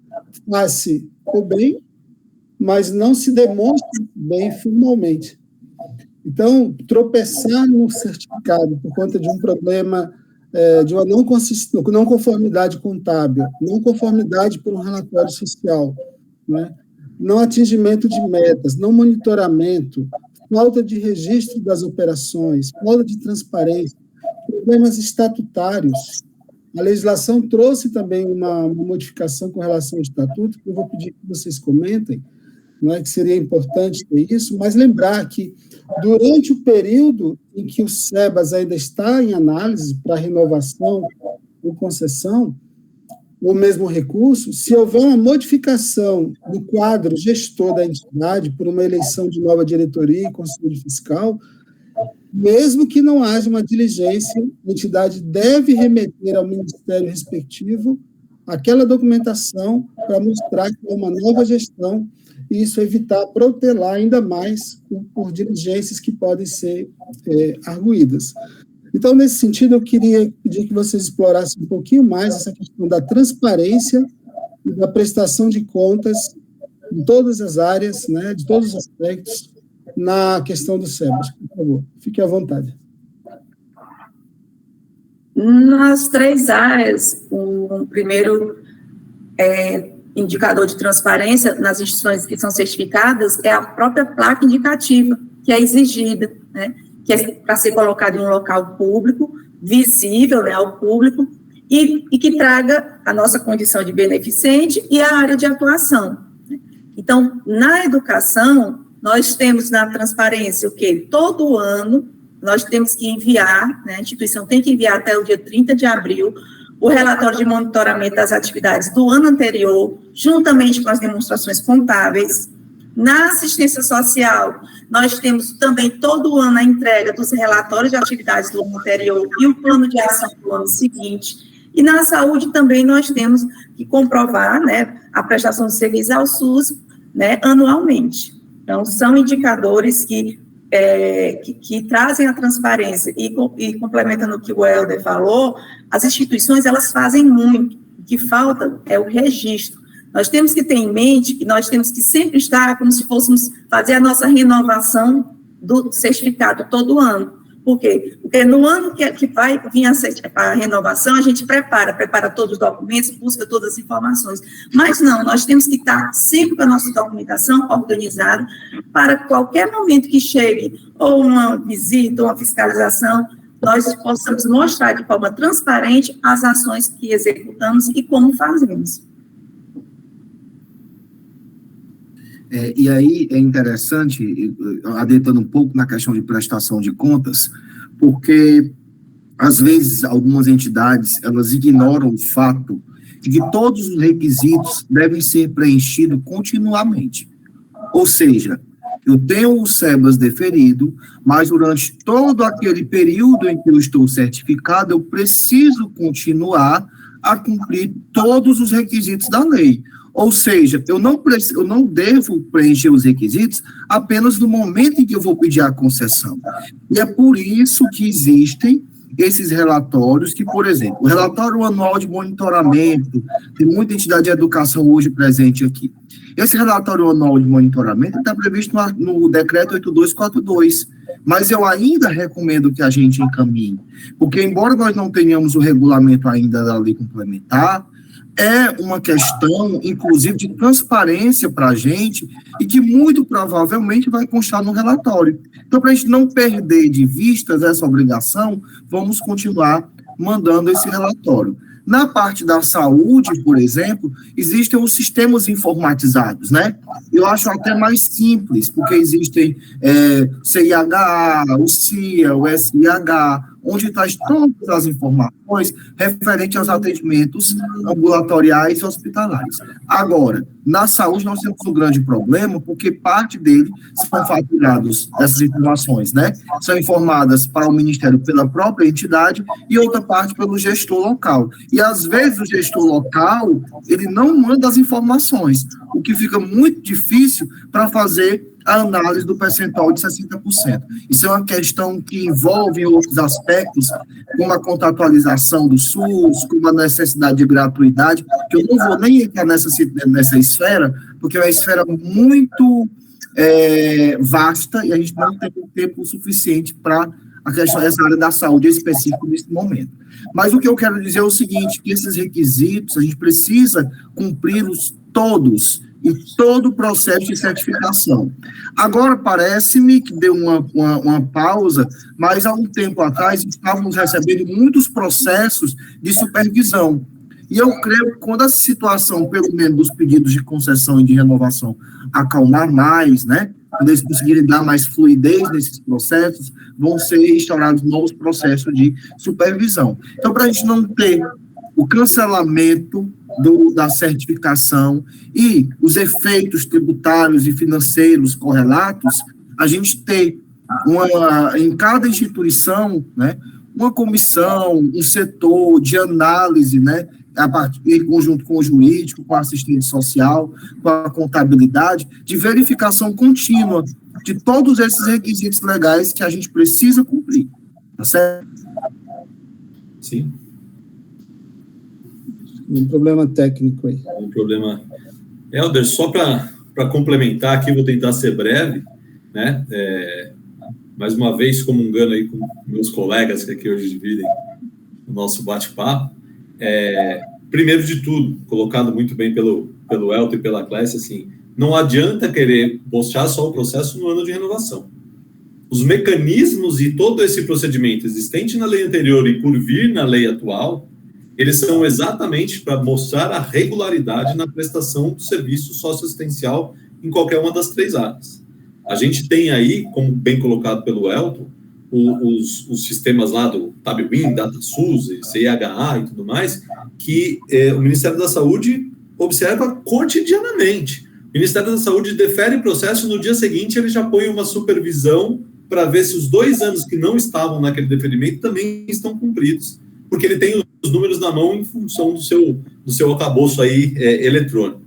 Speaker 1: Faz-se o bem, mas não se demonstra bem formalmente. Então, tropeçar no certificado por conta de um problema de uma não conformidade contábil, não conformidade por um relatório social, né? Não atingimento de metas, não monitoramento, falta de registro das operações, falta de transparência, problemas estatutários. A legislação trouxe também uma modificação com relação ao estatuto, que eu vou pedir que vocês comentem, não é que seria importante ter isso, mas lembrar que, durante o período em que o SEBAS ainda está em análise para renovação ou concessão, ou mesmo recurso, se houver uma modificação do quadro gestor da entidade por uma eleição de nova diretoria e conselho fiscal, mesmo que não haja uma diligência, a entidade deve remeter ao ministério respectivo aquela documentação para mostrar que é uma nova gestão e isso evitar protelar ainda mais por diligências que podem ser arguídas. Então, nesse sentido, eu queria pedir que vocês explorassem um pouquinho mais essa questão da transparência e da prestação de contas em todas as áreas, né, de todos os aspectos, na questão do SEBAS. Por favor, fique à vontade.
Speaker 3: Nas três áreas, o primeiro indicador de transparência nas instituições que são certificadas é a própria placa indicativa, que é exigida, né, que é para ser colocada em um local público, visível, né, ao público, e que traga a nossa condição de beneficente e a área de atuação. Então, na educação, nós temos na transparência o quê? Todo ano, nós temos que enviar, né, a instituição tem que enviar até o dia 30 de abril, o relatório de monitoramento das atividades do ano anterior, juntamente com as demonstrações contábeis. Na assistência social, nós temos também todo ano a entrega dos relatórios de atividades do ano anterior e o plano de ação do ano seguinte. E na saúde também nós temos que comprovar, né, a prestação de serviço ao SUS, né, anualmente. Então, são indicadores que trazem a transparência e complementando o que o Helder falou, as instituições, elas fazem muito. O que falta é o registro. Nós temos que ter em mente que nós temos que sempre estar como se fôssemos fazer a nossa renovação do certificado todo ano. Por quê? Porque no ano que vai vir a renovação, a gente prepara todos os documentos, busca todas as informações. Mas não, nós temos que estar sempre com a nossa documentação organizada para qualquer momento que chegue ou uma visita, ou uma fiscalização, nós possamos mostrar de forma transparente as ações que executamos e como fazemos.
Speaker 4: E aí é interessante, adentrando um pouco na questão de prestação de contas, porque, às vezes, algumas entidades, elas ignoram o fato de que todos os requisitos devem ser preenchidos continuamente. Ou seja, eu tenho o SEBAS deferido, mas durante todo aquele período em que eu estou certificado, eu preciso continuar a cumprir todos os requisitos da lei. Ou seja, eu não devo preencher os requisitos apenas no momento em que eu vou pedir a concessão. E é por isso que existem esses relatórios que, por exemplo, o relatório anual de monitoramento, tem muita entidade de educação hoje presente aqui. Esse relatório anual de monitoramento está previsto no decreto 8242, mas eu ainda recomendo que a gente encaminhe, porque embora nós não tenhamos o regulamento ainda da lei complementar, é uma questão, inclusive, de transparência para a gente e que muito provavelmente vai constar no relatório. Então, para a gente não perder de vista essa obrigação, vamos continuar mandando esse relatório. Na parte da saúde, por exemplo, existem os sistemas informatizados, né? Eu acho até mais simples, porque existem CIHA, o CIA, o SIH, onde traz todas as informações referentes aos atendimentos ambulatoriais e hospitalares. Agora, na saúde nós temos um grande problema, porque parte dele são faturados, essas informações, né? São informadas para o Ministério pela própria entidade e outra parte pelo gestor local. E, às vezes, o gestor local, ele não manda as informações, o que fica muito difícil para fazer a análise do percentual de 60%. Isso é uma questão que envolve outros aspectos, como a contratualização do SUS, como a necessidade de gratuidade, que eu não vou nem entrar nessa esfera, porque é uma esfera muito vasta e a gente não tem tempo suficiente para a questão dessa área da saúde específica nesse momento. Mas o que eu quero dizer é o seguinte, que esses requisitos, a gente precisa cumpri-los todos, em todo o processo de certificação. Agora, parece-me que deu uma pausa, mas há um tempo atrás estávamos recebendo muitos processos de supervisão. E eu creio que quando essa situação, pelo menos dos pedidos de concessão e de renovação, acalmar mais, né, quando eles conseguirem dar mais fluidez nesses processos, vão ser instaurados novos processos de supervisão. Então, para a gente não ter o cancelamento da certificação e os efeitos tributários e financeiros correlatos, a gente tem em cada instituição, né, uma comissão, um setor de análise, né, em conjunto com o jurídico, com o assistente social, com a contabilidade, de verificação contínua de todos esses requisitos legais que a gente precisa cumprir. Tá certo?
Speaker 2: Sim.
Speaker 1: Um problema técnico aí.
Speaker 2: Um problema. Helder, só para complementar aqui, vou tentar ser breve, né? Mais uma vez, comungando aí com meus colegas que aqui hoje dividem o nosso bate-papo. Primeiro de tudo, colocado muito bem pelo Elton e pela Clécia, assim, não adianta querer postar só o processo no ano de renovação. Os mecanismos e todo esse procedimento existente na lei anterior e por vir na lei atual, eles são exatamente para mostrar a regularidade na prestação do serviço socioassistencial em qualquer uma das três áreas. A gente tem aí, como bem colocado pelo Elton, os sistemas lá do TabWin, DataSUS, CIHA e tudo mais, que o Ministério da Saúde observa cotidianamente. O Ministério da Saúde defere o processo e no dia seguinte ele já põe uma supervisão para ver se os 2 anos que não estavam naquele deferimento também estão cumpridos, porque ele tem os números na mão em função do seu arcabouço aí eletrônico.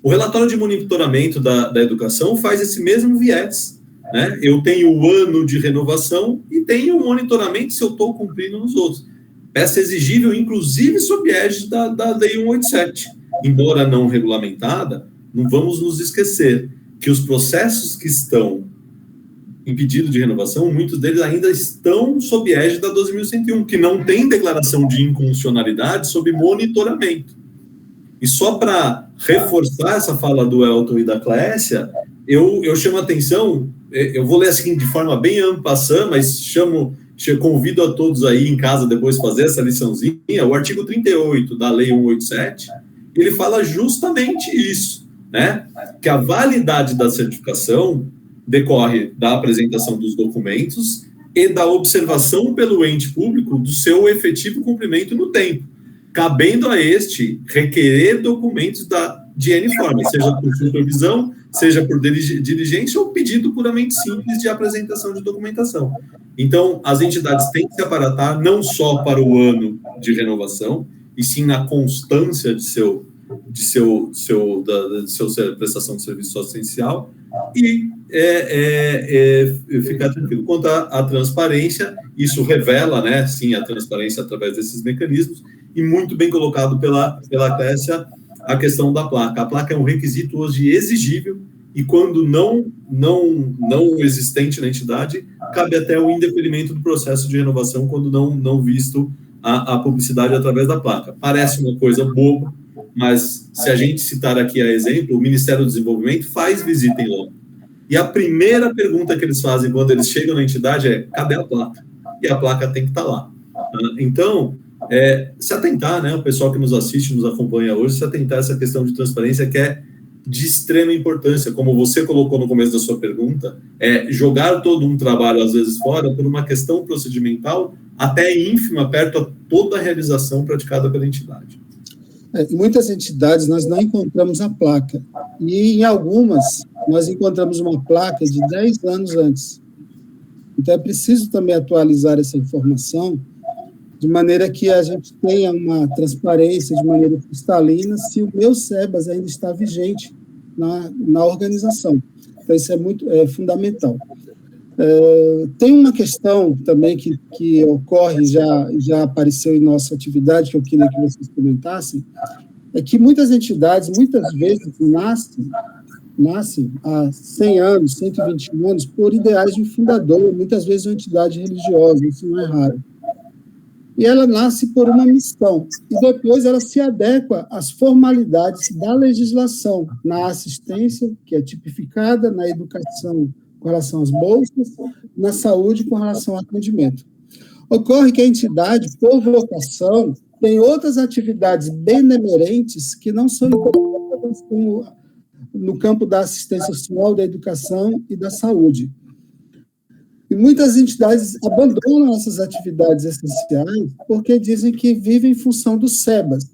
Speaker 2: O relatório de monitoramento da educação faz esse mesmo viés, né? Eu tenho o ano de renovação e tenho o monitoramento se eu estou cumprindo nos outros. Peça exigível, inclusive, sob égide da Lei 187. Embora não regulamentada, não vamos nos esquecer que os processos que estão em pedido de renovação, muitos deles ainda estão sob égide da 12.101, que não tem declaração de inconstitucionalidade sob monitoramento. E só para reforçar essa fala do Elton e da Clécia, eu chamo a atenção, eu vou ler assim de forma bem en passant, mas convido a todos aí em casa depois fazer essa liçãozinha, o artigo 38 da Lei 187, ele fala justamente isso, né? Que a validade da certificação decorre da apresentação dos documentos e da observação pelo ente público do seu efetivo cumprimento no tempo, cabendo a este requerer documentos de N forma, seja por supervisão, seja por diligência ou pedido puramente simples de apresentação de documentação. Então, as entidades têm que se aparatar não só para o ano de renovação, e sim na constância de sua prestação de serviço assistencial, e ficar tranquilo. Quanto à transparência, isso revela, né, sim, a transparência através desses mecanismos, e muito bem colocado pela Clécia, a questão da placa. A placa é um requisito hoje exigível, e quando não existente na entidade, cabe até o indeferimento do processo de renovação quando não visto a publicidade através da placa. Parece uma coisa boba, mas se a gente citar aqui a exemplo, o Ministério do Desenvolvimento faz visita em loco. E a primeira pergunta que eles fazem quando eles chegam na entidade é: cadê a placa? E a placa tem que estar lá. Então, se atentar, né, o pessoal que nos assiste, nos acompanha hoje, se atentar a essa questão de transparência que é de extrema importância, como você colocou no começo da sua pergunta, jogar todo um trabalho, às vezes, fora por uma questão procedimental até ínfima, perto a toda a realização praticada pela entidade.
Speaker 1: Em muitas entidades, nós não encontramos a placa, e em algumas, nós encontramos uma placa de 10 anos antes. Então, é preciso também atualizar essa informação, de maneira que a gente tenha uma transparência de maneira cristalina se o meu SEBAS ainda está vigente na organização. Então, isso é fundamental. Tem uma questão também que ocorre, já apareceu em nossa atividade, que eu queria que vocês comentassem, é que muitas entidades, muitas vezes, nascem há 100 anos, 120 anos, por ideais de um fundador, muitas vezes uma entidade religiosa, isso não é raro. E ela nasce por uma missão, e depois ela se adequa às formalidades da legislação, na assistência, que é tipificada, na educação com relação às bolsas, na saúde com relação ao atendimento. Ocorre que a entidade, por vocação, tem outras atividades benemerentes que não são incorporadas no campo da assistência social, da educação e da saúde. E muitas entidades abandonam essas atividades essenciais porque dizem que vivem em função do SEBAS.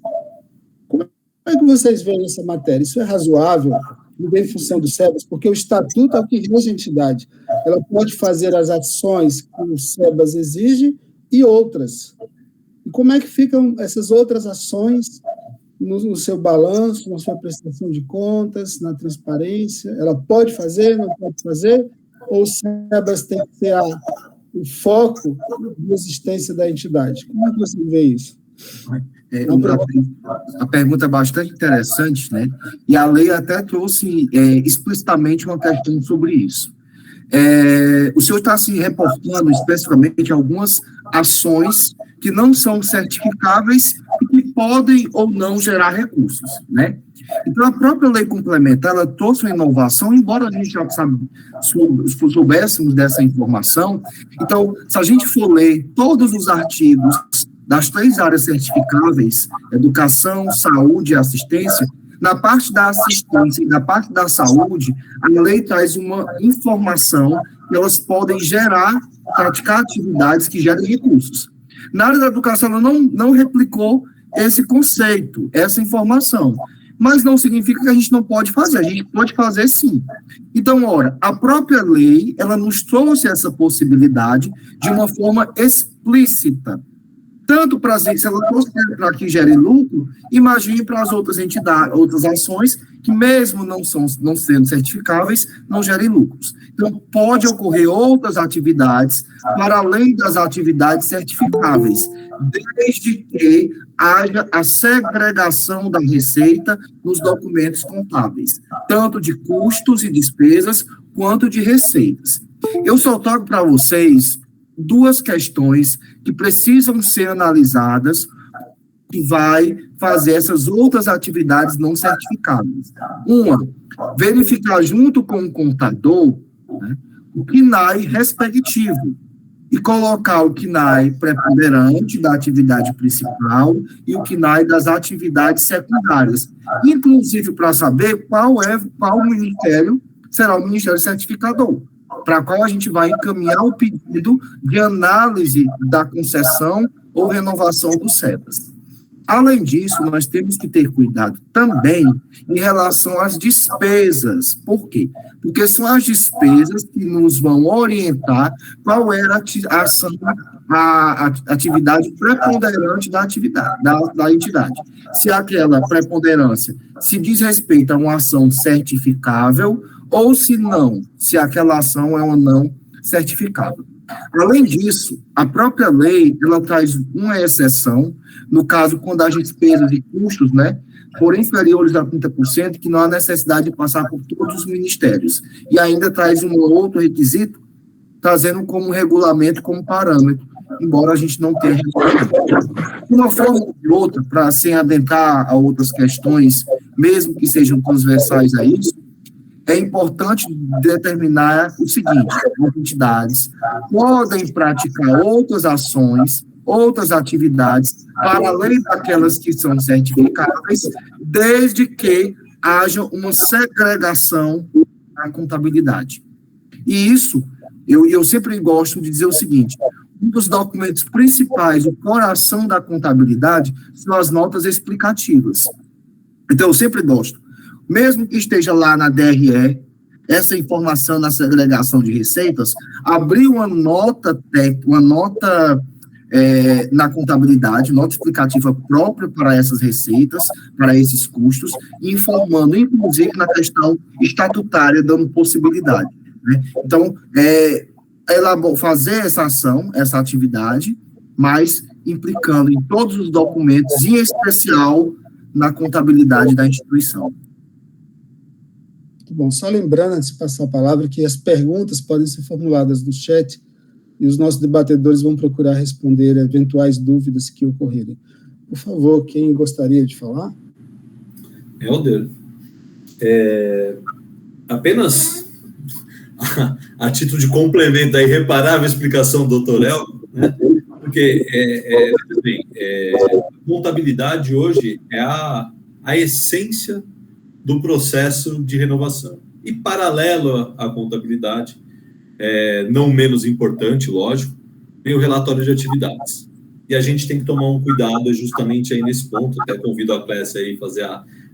Speaker 1: Como é que vocês veem essa matéria? Isso é razoável, viver em função do SEBAS? Porque o estatuto é o que rege a entidade. Ela pode fazer as ações que o SEBAS exige e outras. E como é que ficam essas outras ações no seu balanço, na sua prestação de contas, na transparência? Ela pode fazer, não pode fazer? Ou o SEBAS tem que ser o foco de existência da entidade? Como é que você vê isso?
Speaker 4: A pergunta é bastante interessante, né? E a lei até trouxe explicitamente uma questão sobre isso. O senhor está se reportando especificamente algumas ações que não são certificáveis e que podem ou não gerar recursos, né? Então, a própria lei complementar, ela trouxe uma inovação, embora a gente já soubéssemos dessa informação. Então, se a gente for ler todos os artigos das 3 áreas certificáveis, educação, saúde e assistência, na parte da assistência e na parte da saúde, a lei traz uma informação que elas podem praticar atividades que gerem recursos. Na área da educação, ela não replicou esse conceito, essa informação. Mas não significa que a gente não pode fazer, a gente pode fazer sim. Então, ora, a própria lei, ela nos trouxe essa possibilidade de uma forma explícita, tanto para se ela trouxe para que gere lucro, imagine para as outras entidades, outras ações, que mesmo não sendo certificáveis, não gerem lucros. Então, pode ocorrer outras atividades, para além das atividades certificáveis, desde que haja a segregação da receita nos documentos contábeis, tanto de custos e despesas, quanto de receitas. Eu só trago para vocês 2 questões que precisam ser analisadas, que vai fazer essas outras atividades não certificadas. Uma, verificar junto com o contador, né, o PNAE respectivo. e colocar o CNAE preponderante da atividade principal e o CNAE das atividades secundárias, inclusive para saber qual ministério será o Ministério Certificador, para qual a gente vai encaminhar o pedido de análise da concessão ou renovação dos CEPAS. Além disso, nós temos que ter cuidado também em relação às despesas. Por quê? Porque são as despesas que nos vão orientar qual era a atividade preponderante da atividade, da entidade. Se aquela preponderância se diz respeito a uma ação certificável ou se não, se aquela ação é ou não certificável. Além disso, a própria lei, ela traz uma exceção, no caso, quando as despesas e custos, né, forem inferiores a 30%, que não há necessidade de passar por todos os ministérios. E ainda traz um outro requisito, trazendo como regulamento, como parâmetro, embora a gente não tenha regulamento. De uma forma ou de outra, para sem adentrar a outras questões, mesmo que sejam transversais a isso, é importante determinar o seguinte: as entidades podem praticar outras ações, outras atividades, para além daquelas que são certificáveis, desde que haja uma segregação na contabilidade. E isso, eu sempre gosto de dizer o seguinte: um dos documentos principais, o coração da contabilidade, são as notas explicativas. Então, eu sempre gosto, mesmo que esteja lá na DRE, essa informação na segregação de receitas, abrir uma nota na contabilidade, nota explicativa própria para essas receitas, para esses custos, informando, inclusive, na questão estatutária, dando possibilidade, né? Então, fazer essa ação, essa atividade, mas implicando em todos os documentos, em especial na contabilidade da instituição.
Speaker 1: Muito bom. Só lembrando, antes de passar a palavra, que as perguntas podem ser formuladas no chat e os nossos debatedores vão procurar responder eventuais dúvidas que ocorrerem. Por favor, quem gostaria de falar?
Speaker 2: Helder, apenas a título de complemento à irreparável explicação do Dr. Helder, né? Porque a contabilidade hoje é a essência do processo de renovação. E paralelo à contabilidade, não menos importante, lógico, tem o relatório de atividades. E a gente tem que tomar um cuidado justamente aí nesse ponto. Até convido a Clécia aí a fazer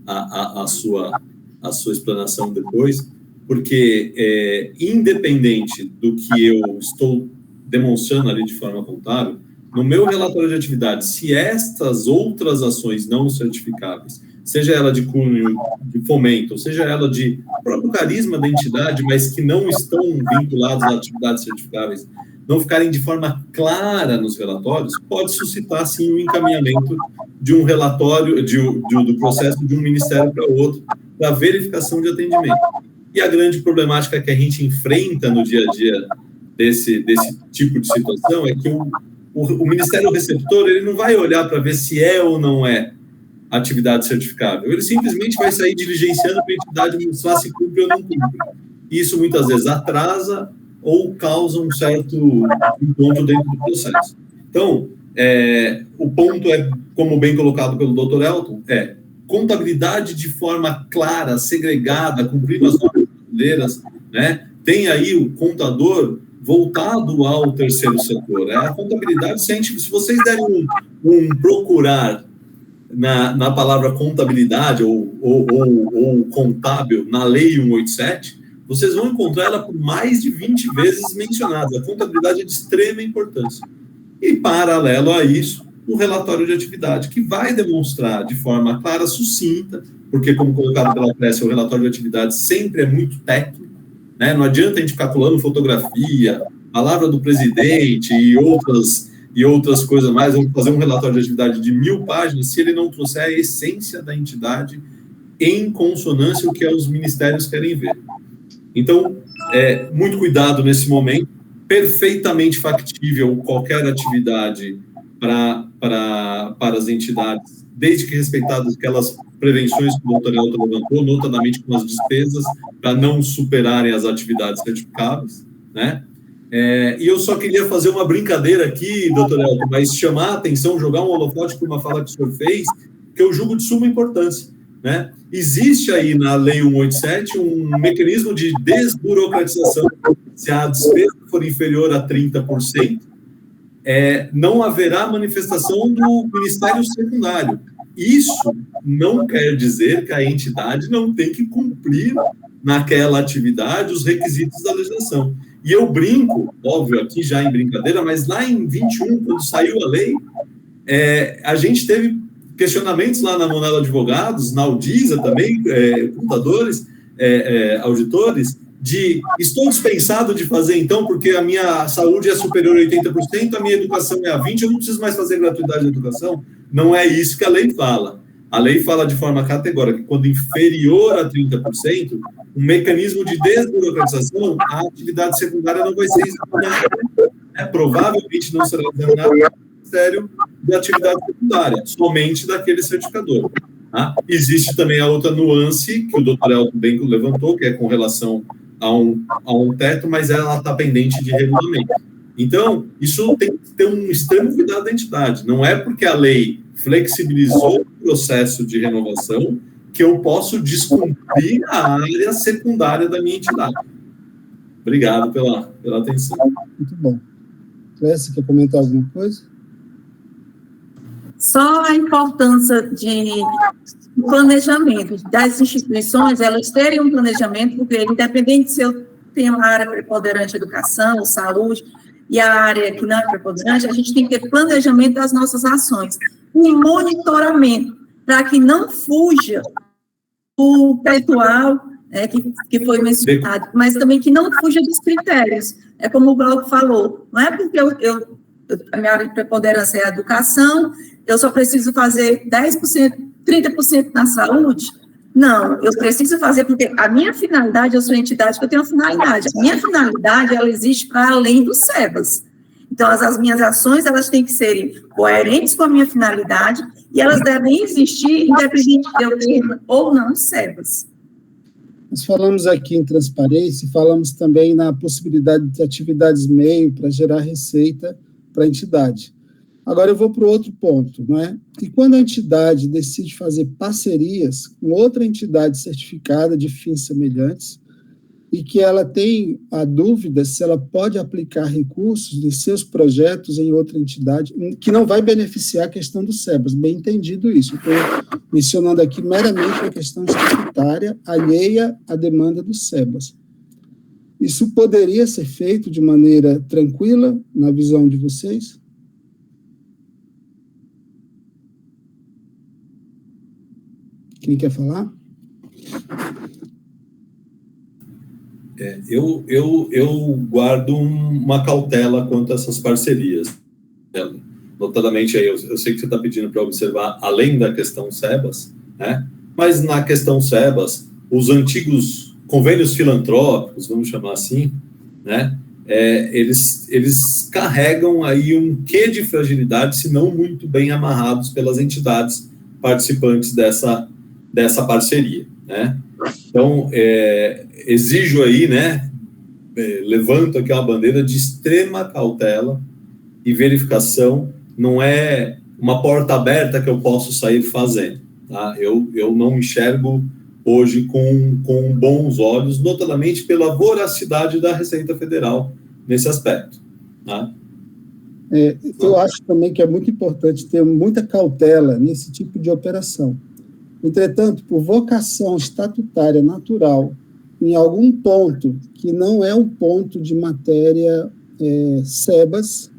Speaker 2: a sua explanação depois, porque independente do que eu estou demonstrando ali de forma contábil, no meu relatório de atividades, se estas outras ações não certificáveis, seja ela de cunho de fomento, seja ela de próprio carisma da entidade, mas que não estão vinculados a atividades certificáveis, não ficarem de forma clara nos relatórios, pode suscitar, sim, um encaminhamento de um relatório, do processo de um ministério para o outro, para verificação de atendimento. E a grande problemática que a gente enfrenta no dia a dia desse tipo de situação é que o Ministério Receptor, ele não vai olhar para ver se é ou não é atividade certificável. Ele simplesmente vai sair diligenciando para a entidade mostrar se cumpre ou não cumpre. Isso muitas vezes atrasa ou causa um certo encontro dentro do processo. Então, o ponto como bem colocado pelo Dr. Elton, contabilidade de forma clara, segregada, cumprindo as normas brasileiras, né? Tem aí o contador voltado ao terceiro setor. A contabilidade, se vocês derem um procurar na palavra contabilidade ou contábil na Lei 187, vocês vão encontrar ela por mais de 20 vezes mencionada. A contabilidade é de extrema importância. E, paralelo a isso, o relatório de atividade, que vai demonstrar de forma clara, sucinta, porque, como colocado pela Clécia, o relatório de atividade sempre é muito técnico, né? Não adianta a gente ficar colando fotografia, palavra do presidente e outras coisas mais. Vamos fazer um relatório de atividade de 1000 páginas se ele não trouxer a essência da entidade em consonância com o que os ministérios querem ver. Então, muito cuidado nesse momento. Perfeitamente factível qualquer atividade para as entidades, desde que respeitadas aquelas prevenções que o Dr. Elton levantou, notadamente com as despesas, para não superarem as atividades certificáveis, né? E eu só queria fazer uma brincadeira aqui, doutor Elton, mas chamar a atenção, jogar um holofote para uma fala que o senhor fez, que eu julgo de suma importância, né? Existe aí na Lei 187 um mecanismo de desburocratização. Se a despesa for inferior a 30%, não haverá manifestação do Ministério Secundário. Isso não quer dizer que a entidade não tem que cumprir naquela atividade os requisitos da legislação. E eu brinco, óbvio, aqui já em brincadeira, mas lá em 21, quando saiu a lei, a gente teve questionamentos lá na Monada Advogados, na Audisa também, contadores, auditores, estou dispensado de fazer então, porque a minha saúde é superior a 80%, a minha educação é a 20%, eu não preciso mais fazer gratuidade de educação. Não é isso que a lei fala. A lei fala de forma categórica que quando inferior a 30%, um mecanismo de desburocratização, a atividade secundária não vai ser examinada. Provavelmente não será examinada no Ministério da Atividade Secundária, somente daquele certificador. Tá? Existe também a outra nuance que o doutor Elton bem levantou, que é com relação a um teto, mas ela está pendente de regulamento. Então, isso tem que ter um extremo cuidado da entidade. Não é porque a lei flexibilizou o processo de renovação que eu posso descumprir a área secundária da minha entidade. Obrigado pela atenção.
Speaker 1: Muito bom. Clécia, quer comentar alguma coisa?
Speaker 3: Só a importância de planejamento das instituições, elas terem um planejamento, porque independente se eu tenho a área preponderante educação, saúde, e a área que não é preponderante, a gente tem que ter planejamento das nossas ações, um monitoramento, para que não fuja o percentual que foi mencionado, mas também que não fuja dos critérios. É como o Glauco falou, não é porque a minha área de preponderância é a educação, eu só preciso fazer 10%, 30% na saúde. Não, eu preciso fazer porque a minha finalidade, eu sou entidade que eu tenho uma finalidade. A minha finalidade, ela existe para além do SEBAS. Então, as minhas ações, elas têm que serem coerentes com a minha finalidade e elas devem existir independente de eu ter ou não SEBAS.
Speaker 1: Nós falamos aqui em transparência, falamos também na possibilidade de atividades meio para gerar receita para a entidade. Agora eu vou para o outro ponto, não é? E quando a entidade decide fazer parcerias com outra entidade certificada de fins semelhantes e que ela tem a dúvida se ela pode aplicar recursos de seus projetos em outra entidade, que não vai beneficiar a questão do SEBAS, bem entendido isso. Estou mencionando aqui meramente a questão estatutária alheia à demanda do SEBAS. Isso poderia ser feito de maneira tranquila, na visão de vocês? Quem quer falar?
Speaker 2: Eu guardo uma cautela quanto a essas parcerias. Notadamente, aí, eu sei que você está pedindo para observar além da questão SEBAS, né? Mas na questão SEBAS, os antigos convênios filantrópicos, vamos chamar assim, né? Eles carregam aí um quê de fragilidade, se não muito bem amarrados pelas entidades participantes dessa parceria, né? Então, exijo aí, né, levanto aqui uma bandeira de extrema cautela e verificação, não é uma porta aberta que eu posso sair fazendo, tá? Eu não enxergo hoje com bons olhos, notadamente pela voracidade da Receita Federal nesse aspecto, tá?
Speaker 1: Eu acho também que é muito importante ter muita cautela nesse tipo de operação. Entretanto, por vocação estatutária natural, em algum ponto que não é um ponto de matéria SEBAS,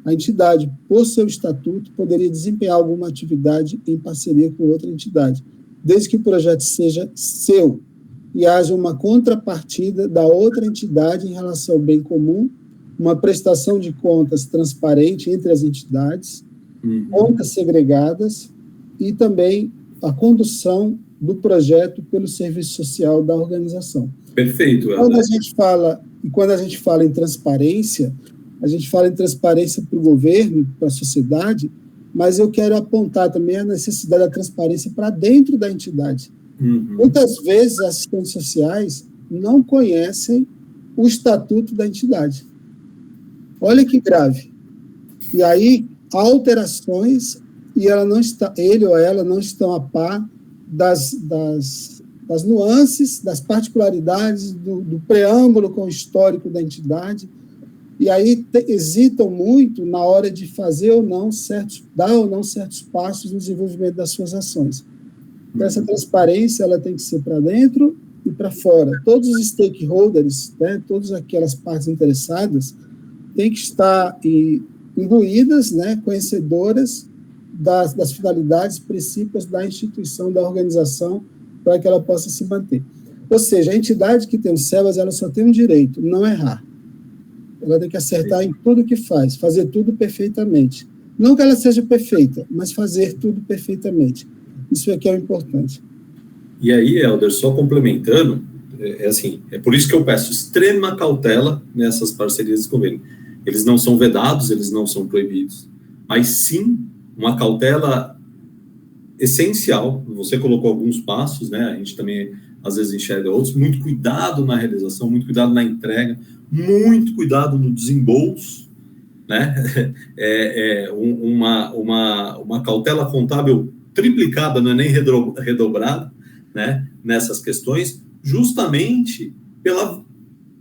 Speaker 1: a entidade, por seu estatuto, poderia desempenhar alguma atividade em parceria com outra entidade, desde que o projeto seja seu e haja uma contrapartida da outra entidade em relação ao bem comum, uma prestação de contas transparente entre as entidades, contas segregadas e também a condução do projeto pelo serviço social da organização.
Speaker 2: Perfeito.
Speaker 1: Quando a gente fala em transparência, a gente fala em transparência para o governo, para a sociedade, mas eu quero apontar também a necessidade da transparência para dentro da entidade. Muitas vezes, assistentes sociais não conhecem o estatuto da entidade. Olha que grave. E aí, há alterações e ele ou ela não estão a par das nuances, das particularidades do preâmbulo com o histórico da entidade, e aí hesitam muito na hora de dar ou não certos passos no desenvolvimento das suas ações. Então, essa transparência ela tem que ser para dentro e para fora. Todos os stakeholders, né, todas aquelas partes interessadas, têm que estar imbuídas, né, conhecedoras das finalidades, princípios da instituição, da organização, para que ela possa se manter. Ou seja, a entidade que tem o SEBAS, ela só tem um direito, não errar. Ela tem que acertar em tudo que faz, fazer tudo perfeitamente. Não que ela seja perfeita, mas fazer tudo perfeitamente. Isso é que é o importante.
Speaker 2: E aí, Helder, só complementando, é por isso que eu peço extrema cautela nessas parcerias de convênio. Eles não são vedados, eles não são proibidos, mas sim uma cautela essencial. Você colocou alguns passos, né? A gente também às vezes enxerga outros. Muito cuidado na realização, muito cuidado na entrega, muito cuidado no desembolso, né? Uma cautela contábil triplicada, não é nem redobrada, né? Nessas questões, justamente pela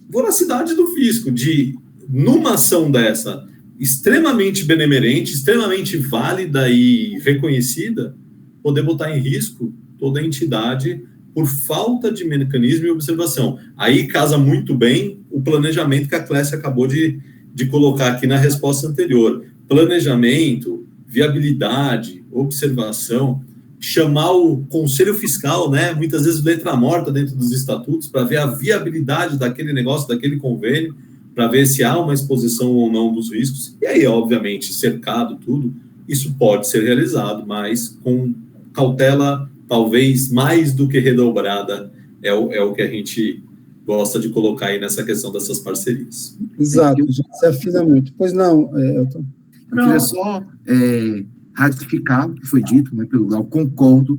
Speaker 2: voracidade do fisco de, numa ação dessa, extremamente benemerente, extremamente válida e reconhecida, poder botar em risco toda a entidade por falta de mecanismo e observação. Aí casa muito bem o planejamento que a Clécia acabou de colocar aqui na resposta anterior. Planejamento, viabilidade, observação, chamar o conselho fiscal, né, muitas vezes letra morta dentro dos estatutos, para ver a viabilidade daquele negócio, daquele convênio, para ver se há uma exposição ou não dos riscos. E aí, obviamente, cercado tudo, isso pode ser realizado, mas com cautela, talvez mais do que redobrada, é o que a gente gosta de colocar aí nessa questão dessas parcerias.
Speaker 1: Exato, a gente se afina muito. Pois não, Elton.
Speaker 4: Eu queria só ratificar o que foi dito, né, pelo Gal, concordo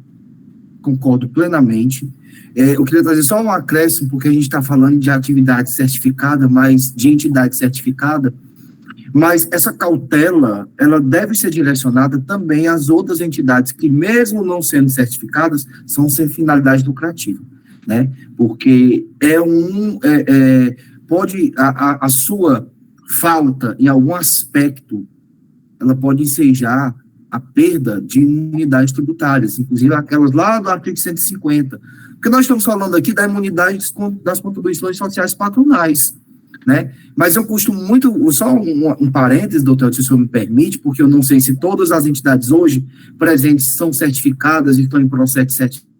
Speaker 4: plenamente. Eu queria trazer só um acréscimo, porque a gente está falando de atividade certificada, mas de entidade certificada, mas essa cautela, ela deve ser direcionada também às outras entidades que, mesmo não sendo certificadas, são sem finalidade lucrativa, né? Porque pode a sua falta em algum aspecto, ela pode ensejar a perda de imunidades tributárias, inclusive aquelas lá do artigo 150, porque nós estamos falando aqui da imunidade das contribuições sociais patronais, né? Mas eu costumo muito, só um parênteses, doutor, se o senhor me permite, porque eu não sei se todas as entidades hoje presentes são certificadas e estão em processo de certificação,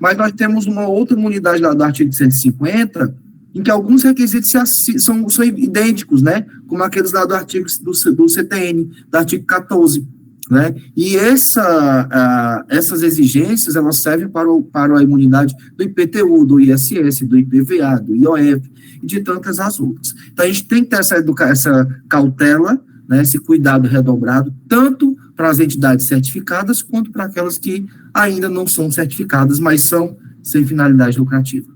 Speaker 4: mas nós temos uma outra imunidade lá do artigo 150, em que alguns requisitos são idênticos, né? Como aqueles lá do artigo do CTN, do artigo 14, né? E essas exigências, elas servem para a imunidade do IPTU, do ISS, do IPVA, do IOF e de tantas as outras. Então, a gente tem que ter essa cautela, né, esse cuidado redobrado, tanto para as entidades certificadas, quanto para aquelas que ainda não são certificadas, mas são sem finalidade lucrativa.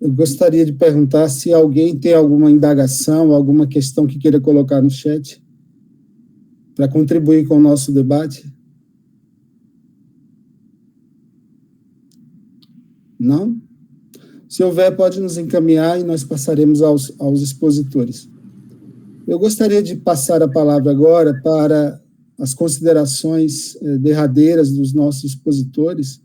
Speaker 1: Eu gostaria de perguntar se alguém tem alguma indagação, alguma questão que queira colocar no chat, para contribuir com o nosso debate. Não? Se houver, pode nos encaminhar e nós passaremos aos expositores. Eu gostaria de passar a palavra agora para as considerações derradeiras dos nossos expositores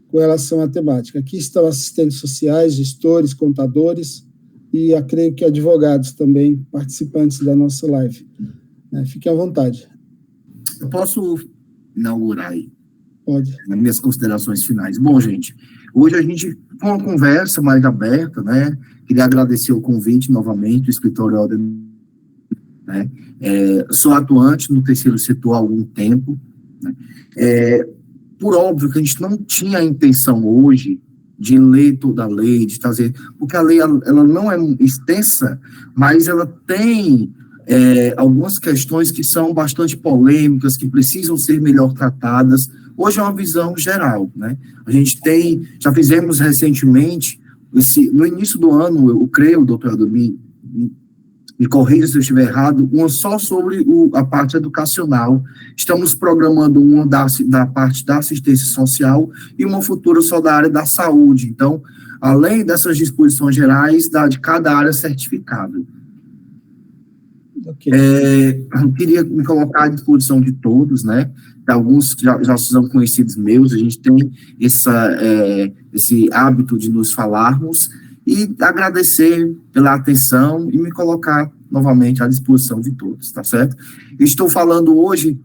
Speaker 1: com relação à temática. Aqui estão assistentes sociais, gestores, contadores e, creio que advogados também, participantes da nossa live. Fiquem à vontade.
Speaker 4: Eu posso inaugurar aí?
Speaker 1: Pode.
Speaker 4: Nas minhas considerações finais. Bom, gente, hoje a gente, com uma conversa mais aberta, né, queria agradecer o convite novamente do escritório Helder, né, sou atuante no terceiro setor há algum tempo, né, por óbvio que a gente não tinha a intenção hoje de ler toda a lei, de trazer, porque a lei ela não é extensa, mas ela tem algumas questões que são bastante polêmicas, que precisam ser melhor tratadas. Hoje é uma visão geral, né? A gente já fizemos recentemente, no início do ano, eu creio, doutor Helder, me me corrija se eu estiver errado, uma só sobre a parte educacional. Estamos programando uma da parte da assistência social e uma futura só da área da saúde. Então, além dessas disposições gerais, de cada área certificável.
Speaker 1: Okay.
Speaker 4: Eu queria me colocar à disposição de todos, né? Alguns já são conhecidos meus, a gente tem esse hábito de nos falarmos, e agradecer pela atenção e me colocar novamente à disposição de todos, tá certo? Estou falando hoje,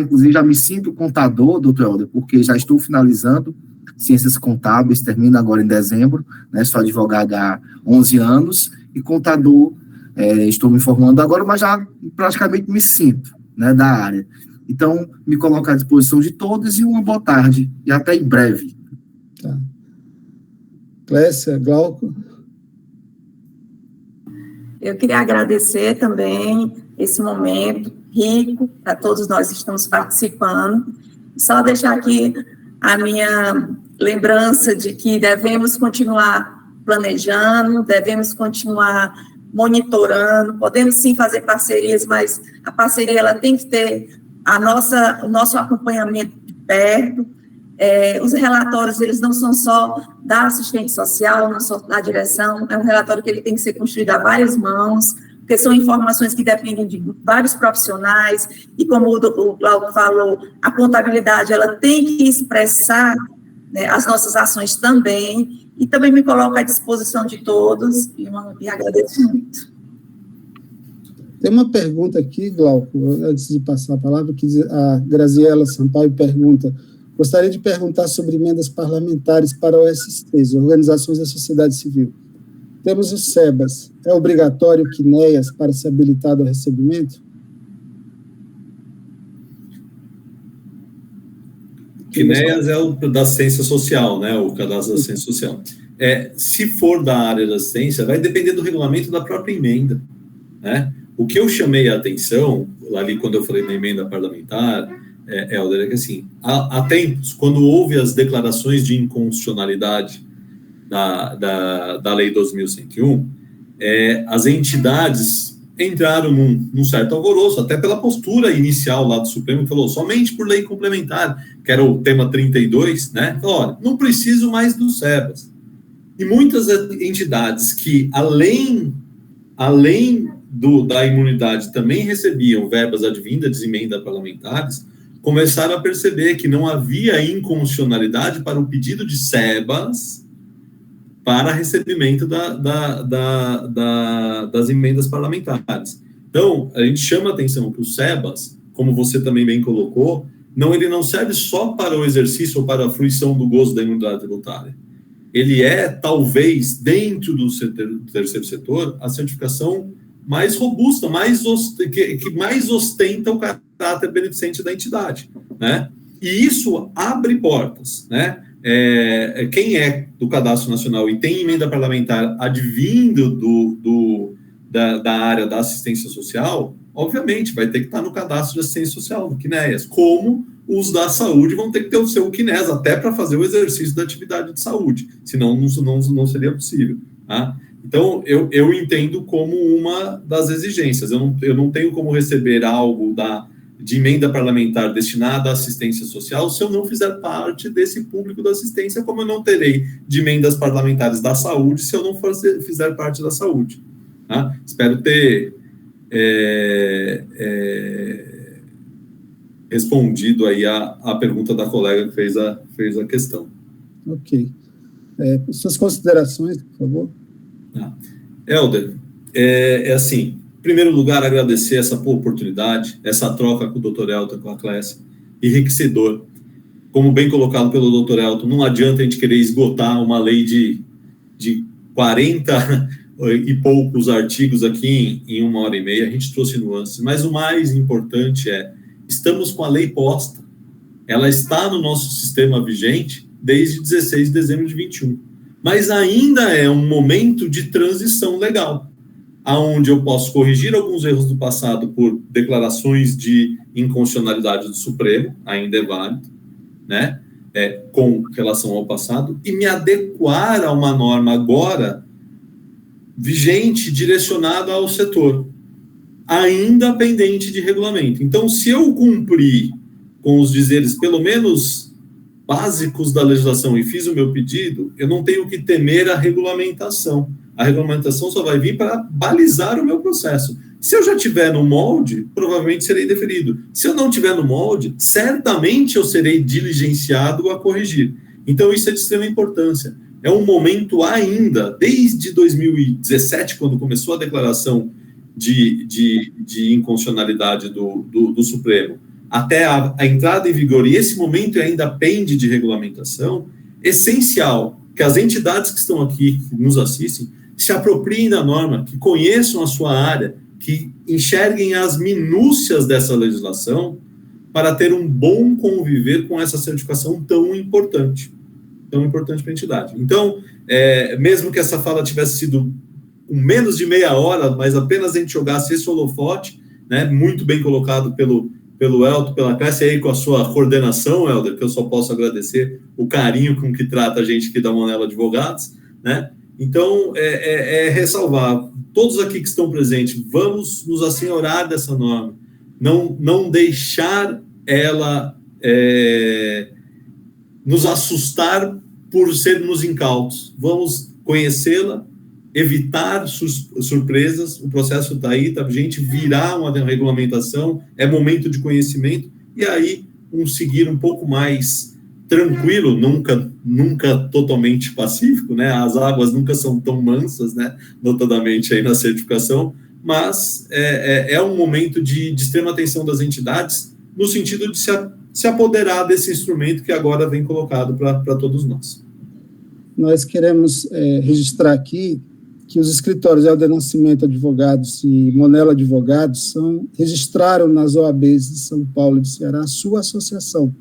Speaker 4: inclusive já me sinto contador, doutor Helder, porque já estou finalizando Ciências Contábeis, termina agora em dezembro, né? Sou advogado há 11 anos e contador, estou me formando agora, mas já praticamente me sinto, né, da área. Então, me coloco à disposição de todos e uma boa tarde, e até em breve.
Speaker 1: Tá. Clécia, Glauco.
Speaker 3: Eu queria agradecer também esse momento rico, para todos nós que estamos participando. Só deixar aqui a minha lembrança de que devemos continuar planejando, devemos continuar monitorando, podemos sim fazer parcerias, mas a parceria ela tem que ter o nosso acompanhamento de perto. Os relatórios, eles não são só da assistente social, não só da direção, é um relatório que ele tem que ser construído a várias mãos, porque são informações que dependem de vários profissionais, e como o Glauco falou, a contabilidade, ela tem que expressar, né, as nossas ações também, e também me coloco à disposição de todos, e agradeço muito.
Speaker 1: Tem uma pergunta aqui, Glauco, antes de passar a palavra, que a Graziela Sampaio pergunta: gostaria de perguntar sobre emendas parlamentares para OSCs, Organizações da Sociedade Civil. Temos o SEBAS. É obrigatório o CNEAS para ser habilitado ao recebimento?
Speaker 2: CNEAS é o da assistência social, né? O cadastro da assistência social. Se for da área da assistência, vai depender do regulamento da própria emenda, né? O que eu chamei a atenção, ali quando eu falei na emenda parlamentar, Helder, é que assim, há tempos, quando houve as declarações de inconstitucionalidade da Lei 2101, as entidades entraram num certo alvoroço, até pela postura inicial lá do Supremo, que falou somente por lei complementar, que era o tema 32, né? Falou, olha, não preciso mais do SEBAS. E muitas entidades que, além da imunidade, também recebiam verbas advindas de emendas parlamentares, começaram a perceber que não havia inconstitucionalidade para o pedido de SEBAS para recebimento das emendas parlamentares. Então, a gente chama a atenção que o SEBAS, como você também bem colocou, ele não serve só para o exercício ou para a fruição do gozo da imunidade tributária. Ele talvez, dentro do terceiro setor, a certificação mais robusta, que mais ostenta o caráter beneficente da entidade, né? E isso abre portas, né? Quem é do Cadastro Nacional e tem emenda parlamentar advindo da área da assistência social, obviamente vai ter que estar no Cadastro de Assistência Social, do CNEAS, como os da saúde vão ter que ter o seu CNEAS, até para fazer o exercício da atividade de saúde, senão não seria possível, tá? Então, eu entendo como uma das exigências. Eu não tenho como receber algo de emenda parlamentar destinada à assistência social se eu não fizer parte desse público da assistência, como eu não terei de emendas parlamentares da saúde se eu não fizer parte da saúde. Tá? Espero ter respondido aí a pergunta da colega que fez a questão.
Speaker 1: Ok. Suas considerações, por favor.
Speaker 2: Helder, assim, em primeiro lugar, agradecer essa oportunidade, essa troca com o Dr. Elton, com a Clécia, enriquecedor. Como bem colocado pelo Dr. Elton, não adianta a gente querer esgotar uma lei de 40 e poucos artigos aqui em 1h30, a gente trouxe nuances, mas o mais importante estamos com a lei posta, ela está no nosso sistema vigente desde 16 de dezembro de 21, mas ainda é um momento de transição legal, aonde eu posso corrigir alguns erros do passado por declarações de inconstitucionalidade do Supremo, ainda é válido, né, com relação ao passado, e me adequar a uma norma agora vigente direcionada ao setor, ainda pendente de regulamento. Então, se eu cumprir com os dizeres, pelo menos básicos da legislação, e fiz o meu pedido, eu não tenho que temer a regulamentação. A regulamentação só vai vir para balizar o meu processo. Se eu já estiver no molde, provavelmente serei deferido. Se eu não estiver no molde, certamente eu serei diligenciado a corrigir. Então, isso é de extrema importância. É um momento ainda, desde 2017, quando começou a declaração de inconstitucionalidade do Supremo, até a entrada em vigor, e esse momento ainda pende de regulamentação, essencial que as entidades que estão aqui, que nos assistem, se apropriem da norma, que conheçam a sua área, que enxerguem as minúcias dessa legislação para ter um bom conviver com essa certificação tão importante para a entidade. Então, mesmo que essa fala tivesse sido com menos de meia hora, mas apenas a gente jogasse esse holofote, né, muito bem colocado pelo Elton, pela Cássia, aí com a sua coordenação, Helder, que eu só posso agradecer o carinho com que trata a gente aqui da Monella Advogados, né? Então, ressalvar, todos aqui que estão presentes, vamos nos assenhorar dessa norma, não deixar ela nos assustar por sermos incautos, vamos conhecê-la, evitar surpresas, o processo está aí, tá, gente, virar uma regulamentação, é momento de conhecimento, e aí seguir um pouco mais tranquilo, nunca totalmente pacífico, né, as águas nunca são tão mansas, né, notadamente aí na certificação, mas é um momento de extrema atenção das entidades, no sentido de se apoderar desse instrumento que agora vem colocado para todos nós.
Speaker 1: Nós queremos registrar aqui que os escritórios Helder Nascimento Advogados e Monella Advogados registraram nas OABs de São Paulo e do Ceará a sua associação,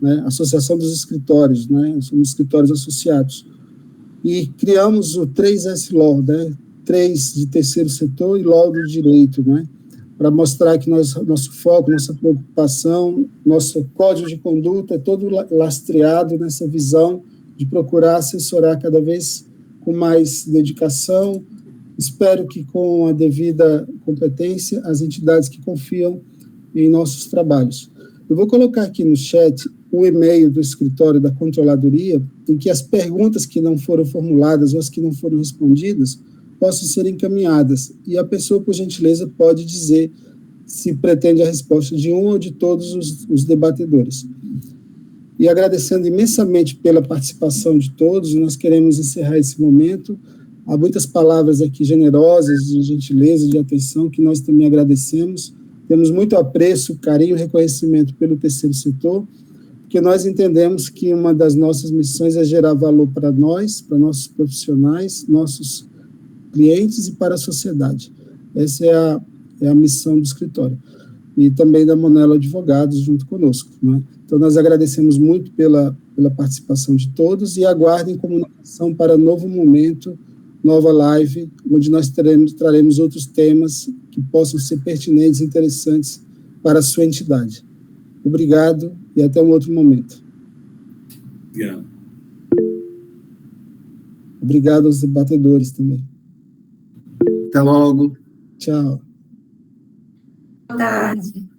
Speaker 1: né, Associação dos Escritórios, né, somos escritórios associados, e criamos o 3S Law, né, 3 de terceiro setor e Law do direito, né, para mostrar que nosso foco, nossa preocupação, nosso código de conduta é todo lastreado nessa visão de procurar assessorar cada vez com mais dedicação, espero que com a devida competência, as entidades que confiam em nossos trabalhos. Eu vou colocar aqui no chat o e-mail do escritório da Controladoria, em que as perguntas que não foram formuladas ou as que não foram respondidas possam ser encaminhadas, e a pessoa, por gentileza, pode dizer se pretende a resposta de um ou de todos os debatedores. E agradecendo imensamente pela participação de todos, nós queremos encerrar esse momento. Há muitas palavras aqui generosas, de gentileza, de atenção, que nós também agradecemos. Temos muito apreço, carinho e reconhecimento pelo terceiro setor, porque nós entendemos que uma das nossas missões é gerar valor para nós, para nossos profissionais, nossos clientes e para a sociedade. Essa é a missão do escritório. E também da Monella Advogados junto conosco, né? Então, nós agradecemos muito pela participação de todos e aguardem comunicação para novo momento, nova live, onde nós traremos outros temas que possam ser pertinentes e interessantes para a sua entidade. Obrigado e até um outro momento.
Speaker 2: Obrigado.
Speaker 1: Obrigado aos debatedores também.
Speaker 4: Até logo.
Speaker 1: Tchau.
Speaker 3: Boa tarde.